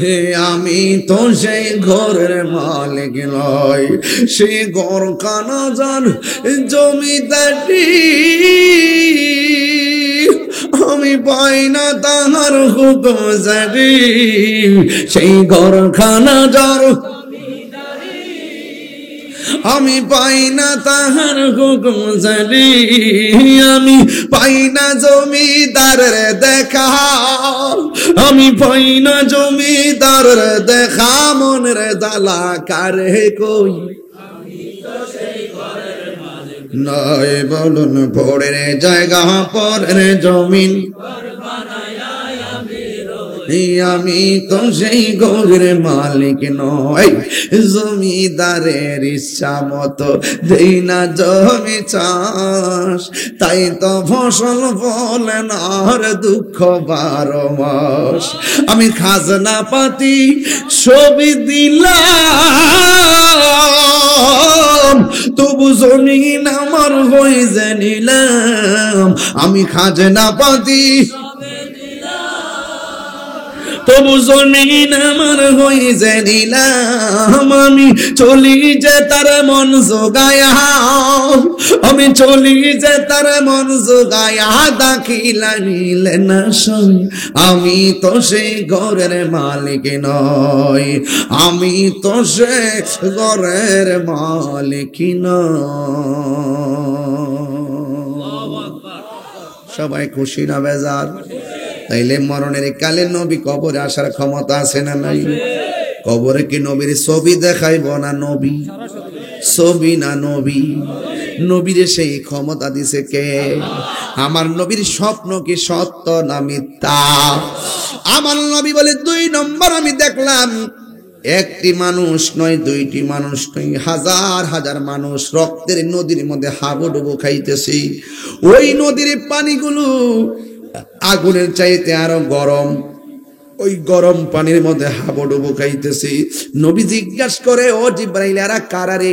হে আমি তো সেই ঘরের মালিক নয়, সে ঘর কানা যান জমিদারি, আমি পাই না তাহার হুকুম জারি, সেই ঘর খানা যার আমি পাই না তাহার হুকুম জানি, আমি পাই না জমিদারের দেখা, আমি পাই না জমিদারের দেখা, মনের জ্বালা কারে কই নয় বলুন। পরের জায়গা পরের জমিন, আমি তো সেই ঘরের মালিক নয়, জমিদারের ইচ্ছা মতো দেই না জমি চাষ, তাই তো ফসল ফলে না আর দুঃখ 12 মাস। আমি খাজনা পাতি ছবি দিলাম, তবু জমিন আমার হয়ে জানিলাম, আমি খাজনা পাতি তবু জমিন আমার হয়ে জানিলাম, আমি চলি যে তার মন জোগায়া, আমি চলি যে তার মন জোগায়া, দাখিলা নিলে না সই, আমি তো সেই ঘরের মালিক নয়, আমি তো সে ঘরের মালিক নয়। সবাই খুশি না বেজার? তাইলে মরণের কালে নবী কবরে আসার ক্ষমতা আছে না নাই? কবরে কি নবীর ছবি দেখাইব না নবী? ছবি না নবী? নবীরে সেই ক্ষমতা দিছে কে? আমার নবীর স্বপ্ন কি সত্য না মিথ্যা? আমার নবী বলে 2 নম্বর আমি দেখলাম একটি মানুষ নয়, 2টি মানুষ নয়, হাজার হাজার মানুষ রক্তের নদীর মধ্যে হাবুডুবু খাইতেছে। ওই নদীর পানিগুলো আগুনের চাইতে আরো গরম, ওই গরম পানির মধ্যে হাবুডুবু খাইতেছি। নবী জিজ্ঞাসা করে, ও জিব্রাইল এরা কারা রে?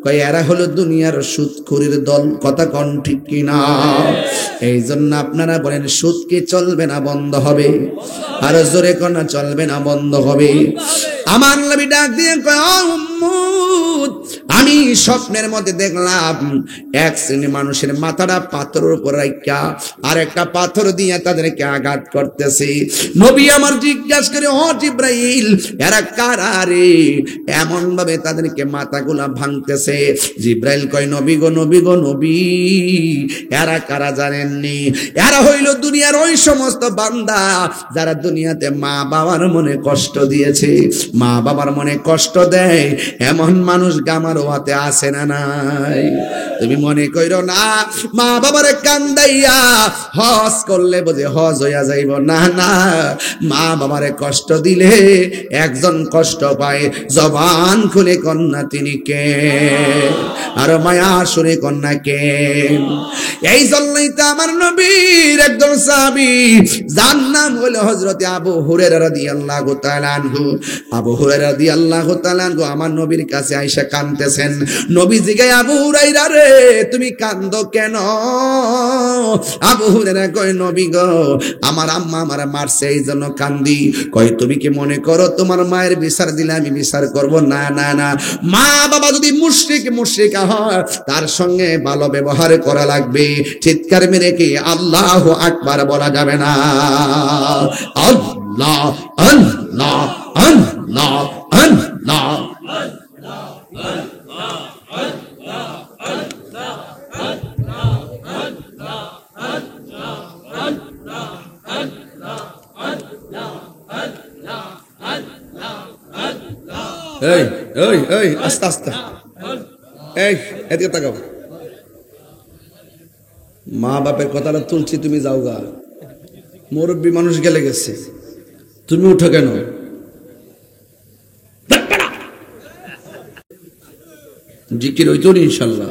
কয় এরা হলো দুনিয়ার সুদখোরের দল। কথা কোন ঠিক কিনা? এই জন্য আপনারা বলেন সুদ কি চলবে না বন্ধ হবে? আর জোরে কোন চলবে না বন্ধ হবে? আমার নবী ডাক দিয়ে কয়, ও উম্মত, আমি স্বপ্নের মধ্যে দেখলাম এক শ্রেণী মানুষের মাথাটা পাথরের উপর রাখা আর একটা পাথর দিয়ে তাদেরকে আঘাত করতেছে। নবী আমার জিজ্ঞাসা করে, ও জিব্রাইল এরা কারা রে? এমন ভাবে তাদেরকে মাথাগুলা ভাঙতেছে। জিব্রাইল কয়, নবী গো নবী গো নবী, এরা কারা জানেননি? এরা হইল দুনিয়ার ওই সমস্ত বান্দা যারা দুনিয়াতে মা বাবার মনে কষ্ট দিয়েছে। মা বাবার মনে কষ্ট দেয় এমন মানুষ গামার ওয়াতে আসে না নাই? তুমি মনে কইরো না মা বাবারে কান্দাইয়া হজ করলে বোঝে হজ হইয়া যাইব, না না। মা বাবারে কষ্ট দিলে একজন কষ্ট পায়, জবান খুলে কন্যা তিনি কে? আর মায়া শুনে কন্যা কে? এই জন্যই তো আমার নবীর একজন সাহাবী, যার নাম হলো হযরত আবু হুরায়রা রাদিয়াল্লাহু তাআলা আনহু। আবু হুরায়রা রাদিয়াল্লাহু তাআলা আনহু আমার নবীর কাছে আইসা কাঁদতেছেন। নবী জিগায়, আবু হুরায়রা রে তুমি কাঁদো কেন? আবু হুরায়রা কয়, নবী গো আমার আম্মা আমারে মারছে এই জন্য কান্দি। কয়, তুমি কি মনে করো তোমার মায়ের বিচার দিলে আমি বিচার করব? না না না, মা বাবা যদি মুশরিকা হয় তার সঙ্গে ভালো ব্যবহার করা লাগবে। চিৎকার মেরে কি আল্লাহু আকবার বলা যাবে না? আল্লাহ আল্লাহ আল্লাহ আল্লাহ। এই এই এই আস্তে আস্তে, এই এদিকে তাকাও। মা বাপের কথাটা তুলছি, তুমি যাও গা। মুরব্বী মানুষ গেলে গেছে, তুমি উঠো কেন? জিকির হইতো ইনশাল্লাহ।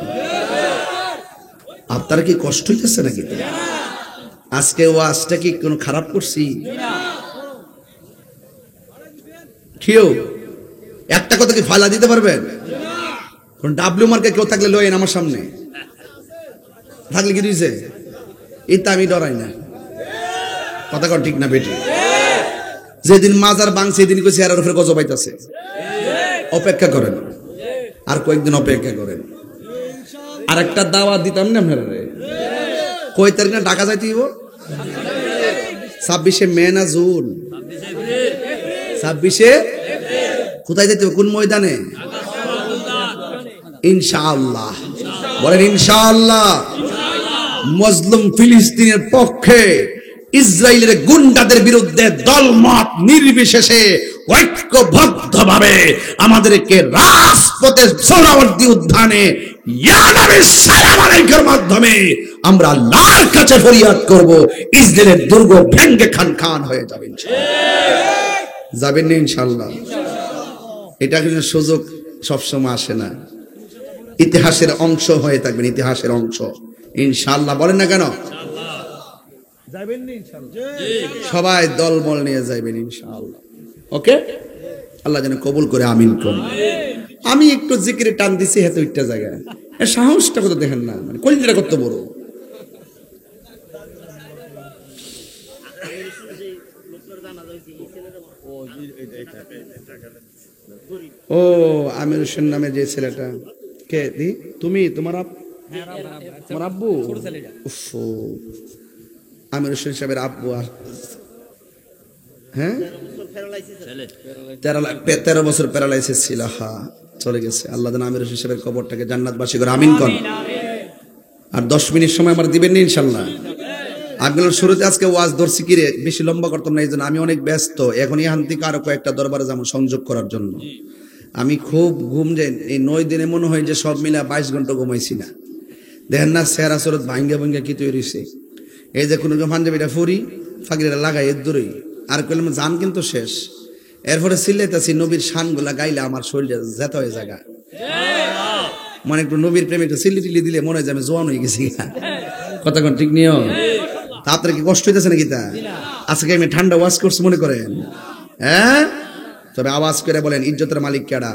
আপনার কি কষ্ট হইতেছে নাকি? আজকে ওয়াজটা কি কোনো খারাপ করছি? কেউ একটা কথা কি ফালা দিতে পারবেন? কোন ডাব্লিউ মার্কে কেউ থাকলে লয়েন আমার সামনে থাকলে কি দিয়েছে? এটা আমি ডরাই না। কথা কন ঠিক না বেটি? যেদিন মাজার ভাঙছে সেদিন কইছে এর উপরে গজব পাইতাছে। অপেক্ষা করেন, আর কয়েকদিন অপেক্ষা করেন। আর একটা দাওয়াত দিতাম না আপনারা, কয় তারিখে ঢাকা যাইতে হইব? 26শে মে না জুন? 26শে কোথায় যেতে হবে? কোন ময়দানে? ইনশাআল্লাহ, বলেন ইনশাআল্লাহ। মজলুম ফিলিস্তিনের পক্ষে ইসরায়েলের গুন্ডাদের বিরুদ্ধে দলমত নির্বিশেষে ঐক্যবদ্ধভাবে আমাদেরকে রাজপথে সোহরাওয়ার্দী উদ্যানে ইয়া নবী সালাম আলাইকুর মাধ্যমে আমরা আল্লাহর কাছে ফরিয়াদ করব, ইসরায়েলের দুর্গ ভেঙে খান খান হয়ে যাবে ইনশাআল্লাহ। যাবেন না ইনশাআল্লাহ? এটা কিন্তু সুযোগ সবসময় আসে না, ইতিহাসের অংশ হয়ে থাকবেন, ইতিহাসের অংশ ইনশাআল্লাহ। বলেন না কেন? সবাই দলবল নিয়ে যাইবেন ইনশাআল্লাহ। ওকে, আল্লাহ যেন কবুল করে, আমিন করুন। আমি একটু জিকিরে টান দিছি হেতু একটা জায়গায়, সাহসটা কত দেখেন না, মানে কলিজাটা কত বড়। ও আমির হোসেন নামে যে ছেলেটা, কে দি তুমি? তোমার আব্বু? আমির হোসেন সাহেবের আব্বু। আর হ্যাঁ, 13 বছর প্যারালাইসিস ছিল। হ্যাঁ, চলে গেছে। আল্লাহ যেন আমির হোসেন সাহেবের কবরটাকে জান্নাতবাসী করে, আমিন কর। আর 10 মিনিট সময় আমার দিবেন না ইনশাল্লাহ? আপনার শুরুতে আজকে ওয়াজ ধরছি, কি রে বেশি লম্বা করতাম না, এই জন্য আমি অনেক ব্যস্ত। এখন এখান থেকে আরো কয়েকটা দরবারে যাবো সংযোগ করার জন্য। আমি খুব ঘুম যে এই 9 দিনে মনে হয় যে সব মিলা 22 ঘন্টা ঘুমাইছি না। দেখেন না চেহারা চরত ভাঙ্গা ভাঙ্গা কি তৈরি হয়েছে। এই যে কোনো পাঞ্জাবিটা ফুরি ফাঁকিটা লাগাই এর দূরেই, আর কইলাম জান কিন্তু শেষ। এরপরে সিলেতাছি নবীর শানগুলা গাইলে আমার শরীরে যেত হয়ে জায়গা, মানে একটু নবীর প্রেমে একটু সিলি টিলি দিলে মনে হয় যে আমি জোয়ান হয়ে গেছি। কথা কোন ঠিক নিও? তা আপনার কি কষ্ট হইতেছে নাকি? তা আজকে আমি ঠান্ডা ওয়াজ করছি মনে করেন? হ্যাঁ, তবে আওয়াজ করে বলেন ইজ্জতের মালিক কেডা?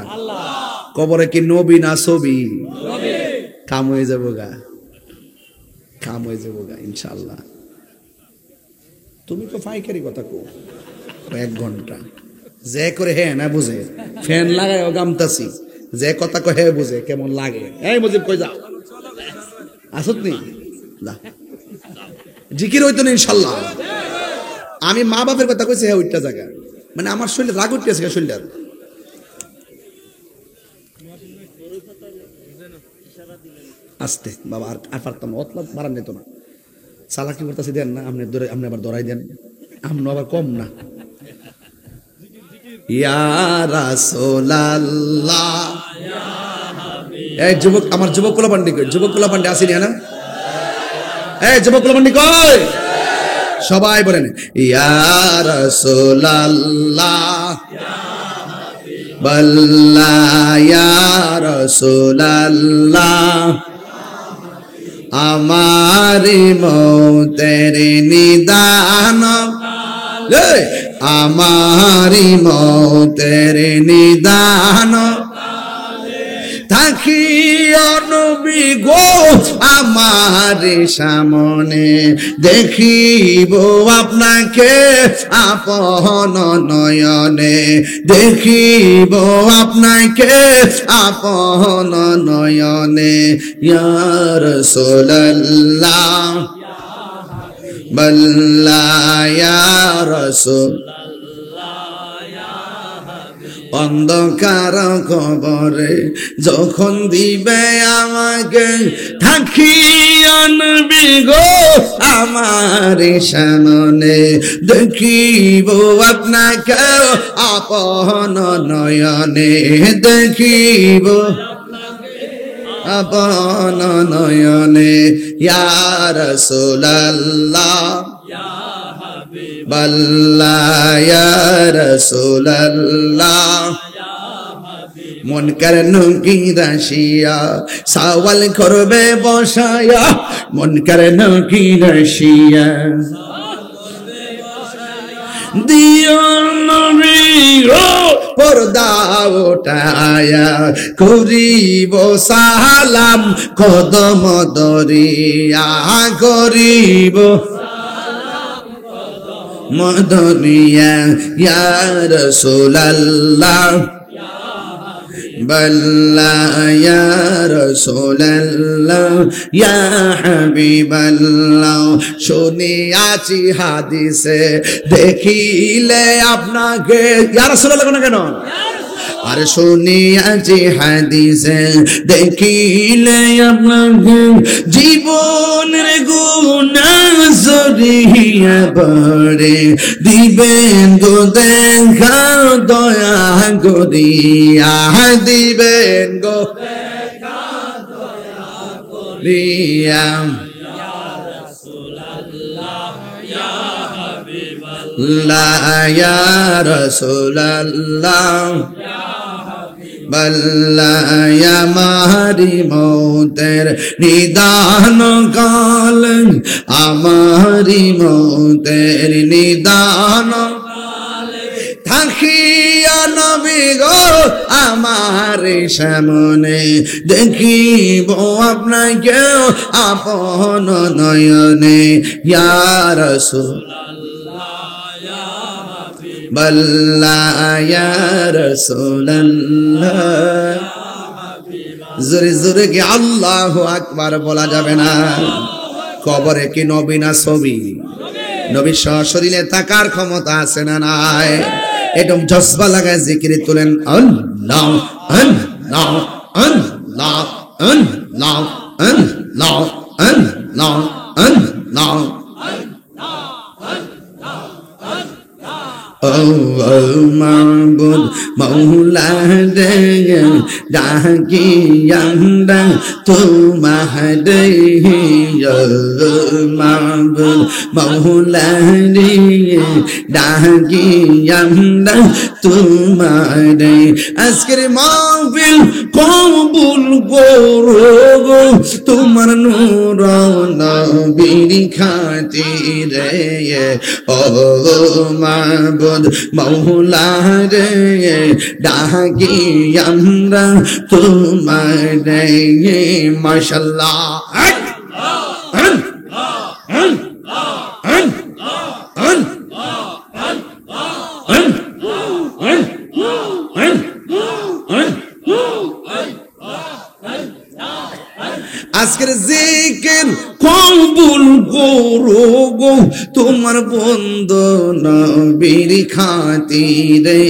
কবরে কি নবী না ছবি? কাম হয়ে যাবো গা, কাম হয়ে যাবো গা ইনশাআল্লাহ। তুমি তো ফাইকারি কথা কো 1 ঘন্টা যে করে হে না বুঝে, ফ্যান লাগায় গামতাছি, যে কথা কো হে বুঝে কেমন লাগে। এই মুজিব কই যাও, আসত নি না জিকির হইতো না ইনশাআল্লাহ। আমি মা বাপের কথা কইছি, হ্যাঁ ওইটা জায়গা, মানে আমার শরীরে রাগ উঠতেছে শরীরটা। আস্তে বাবা, আর পারতাম না, অতলা বাড়ান যেত না। চালাকি করতেছি দেন না, আপনি আবার ধরাই দেন, আপনি আবার কম না। ইয়া রাসূলুল্লাহ, এই যুবক, আমার যুবক কোলাপান্ডি কই? যুবক কোলাপান্ডি আসেনি না? এই যুবক কোলাপান্ডি কই? সবাই বলেন ইয়া রাসূলুল্লাহ, বল্লা ইয়া রাসূলুল্লাহ, আমারি মৌতের নিদান, আমারি মৌতের নিদান থাকিও নবী গো আমার সামনে, দেখিব আপনাকে আপন নয়নে, দেখিব আপনাকে আপন নয়নে। ইয়া রাসূলুল্লাহ, বল্লা ইয়া রাসূল, অন্ধকার কবরে যখন দিবে আমাকে, থাকিও নবী গো আমার সামনে, দেখিব আপনাকে আপন নয়নে, দেখিব আপন নয়নে। ইয়া রাসূলুল্লাহ, বল্লা ইয়া রাসূলুল্লাহ, মুনকার নকির আসিয়া সওয়াল করবে বসায়া, মুনকার নকির আসিয়া দিও নবী গো পর্দা ওঠায়া, করিব সালাম কদম দরিয়া, করিব মদনিয়া। ইয়া রাসূলুল্লাহ, বল্লা ইয়া রাসূলুল্লাহ, ইয়া হাবিবাল্লাহ, শুনিয়াছি হাদিসে দেখিলে আপনাকে। ইয়া রাসূলুল্লাহ কেন? আর শুনিয়াছি হাদিসে দেখিলে আপনাকে জীবনের গুনাহ সরিয়া পড়ে দিবেন গো দেখা দয়া করিয়া দিবেন গো দেখা দয়া করিয়া ইয়া রাসূলুল্লাহ বল্লা মারি মৌতের নিদান কাল আমারি মৌতের নিদান থাকিয়া নবী গো আমার সামনে দেখিব আপনাকে আপন নয়নে ইয়া রাসূলুল্লাহ বল্লা ইয়া রাসূলুল্লাহ জোরে জোরে কি আল্লাহু আকবার বলা যাবে না? কবরে কি নবী না ছবি? নবী সশরীরে থাকার ক্ষমতা আছে না নাই? একদম জজবা লাগায় জিকির তুলেন আল্লাহ আল্লাহ আল্লাহ আল্লাহ আল্লাহ আল্লাহ আল্লাহ ও মাবুদ মৌলা রে ডাকি আমরা তোমারে মাবুদ মৌলা রে ডাকি আমরা তোমারে আজকের মাহফিল কবুল করো তোমার নূর নবীর খাতিরে ও মাবুদ মৌলা রে ডাকি আমরা তোমারে মাশাআল্লাহ আজকের জিকির কবুল করো গো তোমার বন্ধু নবীর খাতিরে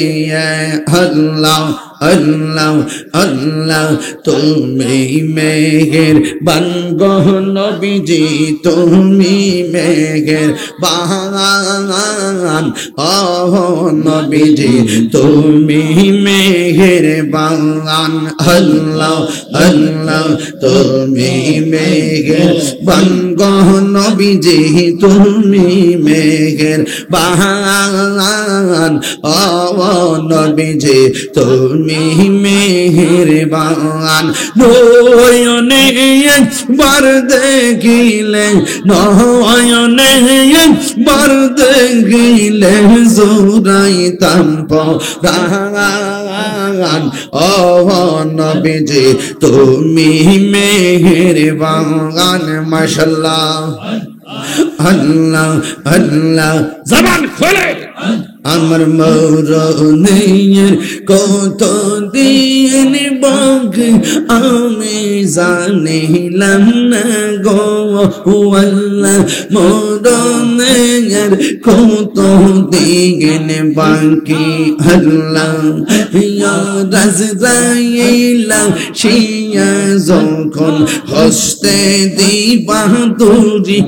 আল্লাহ আল্লাহ আল্লাহ তুমি মেহের বানগো নবীজি তুমি মেহের বান ও নবীজি তুমি মেহের বান আল্লাহ আল্লাহ তুমি মেহের বানগো নবীজি তুমি মেহের বান ও নবীজি তুমি মেহেরবান নয়নে একবার দেখিলে নয়নে একবার দেখিলে জোড়াইতাম পরাণ ও নবীজি তুমি মেহেরবান মাশাআল্লাহ আল্লাহ আল্লাহ জবান খোলে আমার মরণের কত দিন বাকি আমি জানিলাম না গো আল্লাহ মরণের কত দিন বাকি আল্লাহ ইয়া রাজরাইলা শিয়া যখন হস্তে দিবা তুরি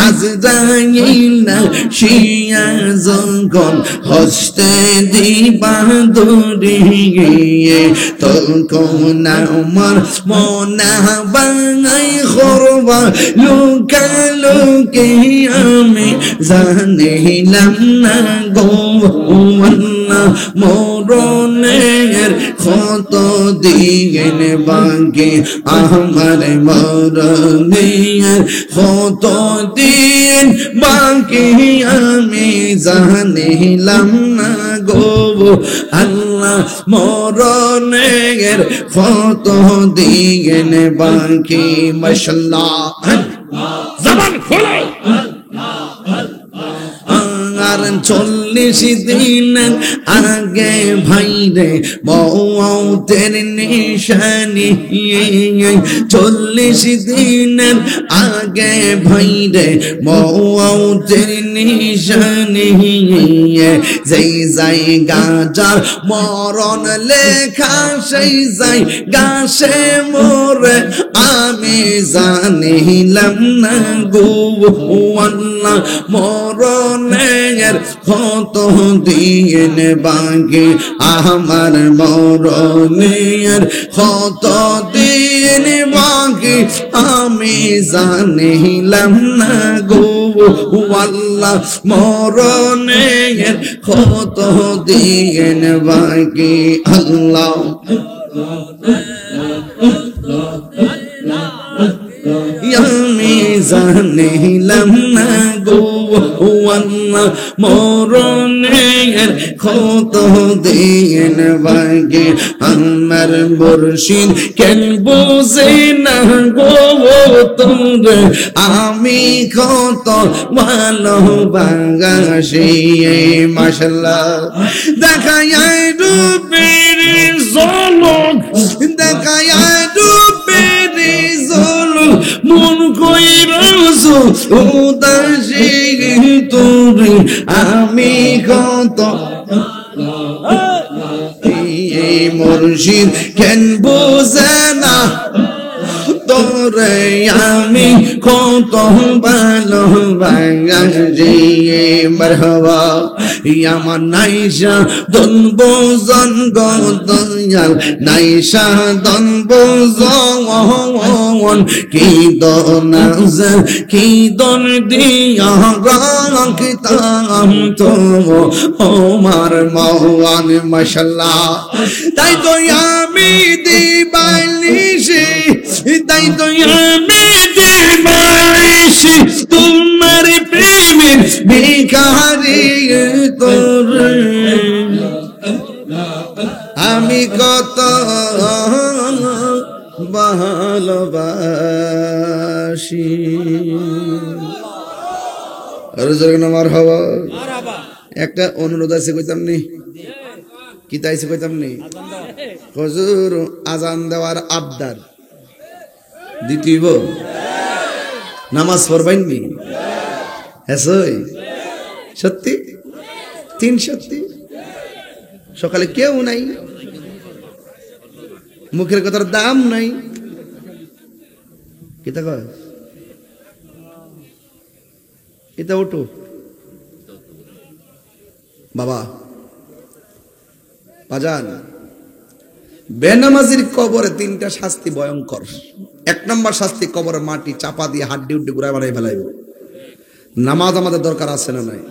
আজরাইলা শিয়া যখন হস্তে দিবা দরিয়ে তখন আমার মনা বাঙাই খরবা লুকালুকি আমি জানিলাম না গো আল্লাহ মরণের কত দিন বাকি আমার মরণের কত দিন বাকি আমি জানিলাম না গো আল্লাহ মরণের কত দিন বাকি মাশাআল্লাহ জবান খোলো আর 40 দিন আগে ভাইরে মওতের নিশানি 40 দিন আগে ভাইরে মওতের নিশানি যেই জায়গা যার মরণ লেখা সেই জায়গা সে মোরে আমি জানিলাম না গো আল্লাহ মরণের কত দিন বাকি আমার মরণের কত দিন বাকি আমি জানিলাম না গো আল্লাহ মরণের কত দিন বাকি আল্লাহ আমি জানিলাম না গো আল্লাহ মরণের কত দিন বাকি আমার মুর্শিদ কেন বুঝে না গো তোরে আমি কত ভালোবাসি মাশাআল্লাহ দেখায় রূপের ঝলক দেখায় রূপের ঝলক মন কইরাছো উদাসী তোরে আমি কত এই মুর্শিদ কেন বুঝে না তোরে আমি কত ভালোবাসি মারহাবা আমার নাইশা দন বোজন গো দয়াল নাইশা দন বোজন কি দন কি দন দিয়া রাখতাম তো আমার মওয়ান মাশাআল্লাহ তাই তো আমি দিবালিশি তাই তো আমি দিবালিশি তোমার প্রেমের ভিখারি তোরে আমি কত ভালোবাসি মারহাবা একটা অনুরোধ আছে কইতাম নি কি তাইছে কইতাম নি হুজুর আজান দেওয়ার আবদার দিতেইব নামাজ পড়বেন নি হ্যাঁ সত্যি 3 সত্যি সকালে কেউ নাই মুখের কথার দাম নাই কিতা কয় এটা ওঠো বাবা বাজান বেনামাজির কবরে 3টা শাস্তি ভয়ঙ্কর 1 নম্বর শাস্তি কবরে মাটি চাপা দিয়ে হাড্ডি উড্ডি গুড়ায় বানাই ফেলাইব নামাজ আমাদের দরকার আছে না নাই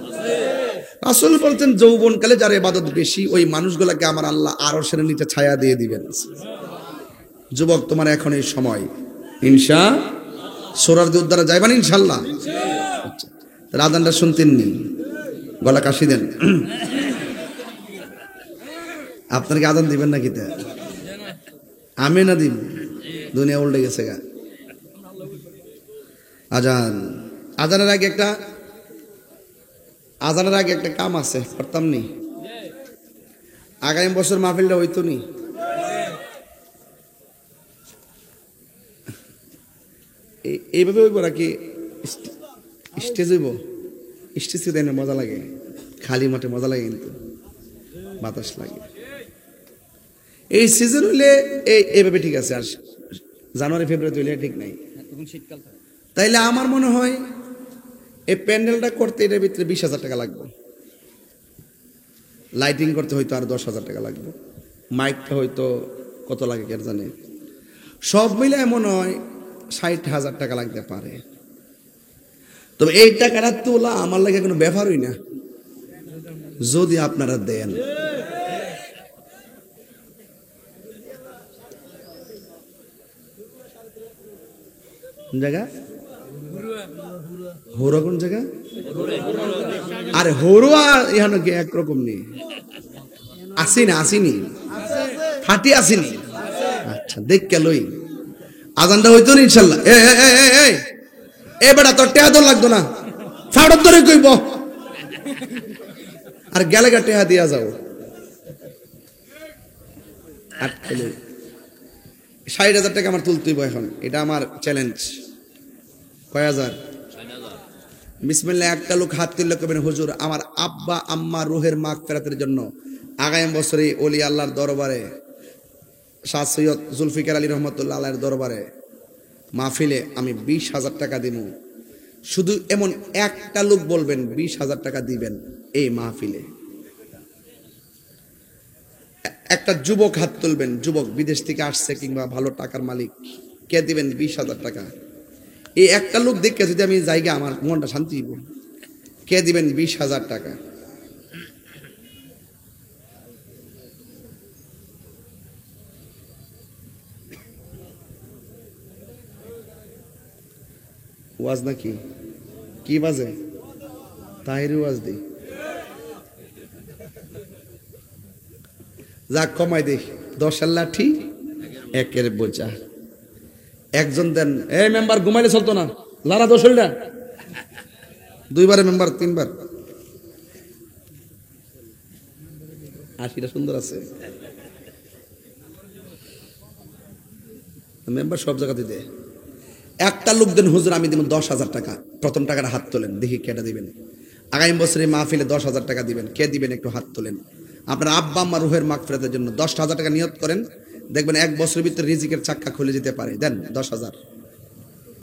রাসূল বলতেন যৌবনকালে যার ইবাদত বেশি ওই মানুষগুলোকে আমার আল্লাহ আরশের নিচে ছায়া দিয়ে দিবেন যুবক তোমার এখন এই সময় ইনশাআল্লাহ সূরার উদ্ধারে যাইবেন ইনশাআল্লাহ আচ্ছা আযানটা শুনতেন নি গলা কাশি দেন আপনার কি আযান দিবেন নাকি তা আমি না দিব দুনিয়া উল্টে গেছে গা আজানের আগে একটা কাম আছে করতাম নি আগামী বছর মাহফিলটা হইতো নি এইভাবে হইব নাকি স্টেজ হইব স্টেজে তাই না মজা লাগে খালি মাঠে মজা লাগে কিন্তু বাতাস লাগে এই সিজন হইলে এইভাবে ঠিক আছে আর জানুয়ারি ফেব্রুয়ারি হইলে ঠিক নাই তাইলে আমার মনে হয় এই প্যান্ডেলটা করতে এটার ভিতরে 20,000 টাকা লাগবে লাইটিং করতে হয়তো আর 10,000 টাকা লাগবে মাইকটা হয়তো কত লাগে কে জানে সব মিলে মনে হয় 60,000 টাকা লাগতে পারে তবে এই টাকাটা তোলা আমার লাগে কোনো ব্যাপারই না যদি আপনারা দেন জায়গা হোরা কোন জায়গা আরে হোরুয়া এখানে কি একরকম নেই আসিনি ফাটি আসিনি আচ্ছা দেখ লই আজানটা হইতো না ইনশাল্লাহ এ বেটা তোর টেয়া তো লাগতো না ফাড়ত ধরে কইব আর গেলে গা টেহা দিয়া যাও। 60,000 টাকা আমার তুলতেই এখন, এটা আমার চ্যালেঞ্জ। কয় হাজার? বিসমিল্লাহ। একটা লোক হাত তুললে কবেন, হুজুর আমার আব্বা আম্মা রুহের মাগফিরাতের জন্য আগামী বছরে ওলি আল্লাহর দরবারে শাহ সৈয়দ জুলফিকার আলী রহমতুল্লাহ আল্লাহর দরবারে মাহফিলে আমি 20,000 টাকা দিব। শুধু এমন একটা লোক বলবেন 20,000 টাকা দিবেন এই মাহফিলে। একটা যুবক হাত তুলবেন, যুবক বিদেশ থেকে আসছে কিংবা ভালো টাকার মালিক, কে দিবেন 20,000 টাকা? এই একটা লোক দেখে যদি আমি জায়গা আমার মনটা শান্তি দিব। কে দিবেন 20,000 টাকা? ওয়াজ নাকি কি বাজে? তাহিরি ওয়াজ দি, যাক কমাই দেই। 10 লাঠি 1 বোঝা। একজন দেন। এই মেম্বার ঘুমাইলে চলতো না, লারা 10 না, 2 মেম্বার 3 80টা সুন্দর আছে মেম্বার, সব জায়গাতে দেয়। একটা লোক দেন, হুজুর আমি দিব 10,000 টাকা। প্রথম টাকাটা হাত তোলেন, দেখি কেটা দিবেন। আগামী বছরে মাহফিলে 10,000 টাকা দিবেন, কে দিবেন একটু হাত তোলেন। আপনার আব্বা আম্মা রুহের মাগফিরাতের জন্য 10,000 টাকা নিয়ত করেন, দেখবেন 1 বছরের ভিতরে রিজিকের চাক্কা খুলে যেতে পারে। দেন 10,000।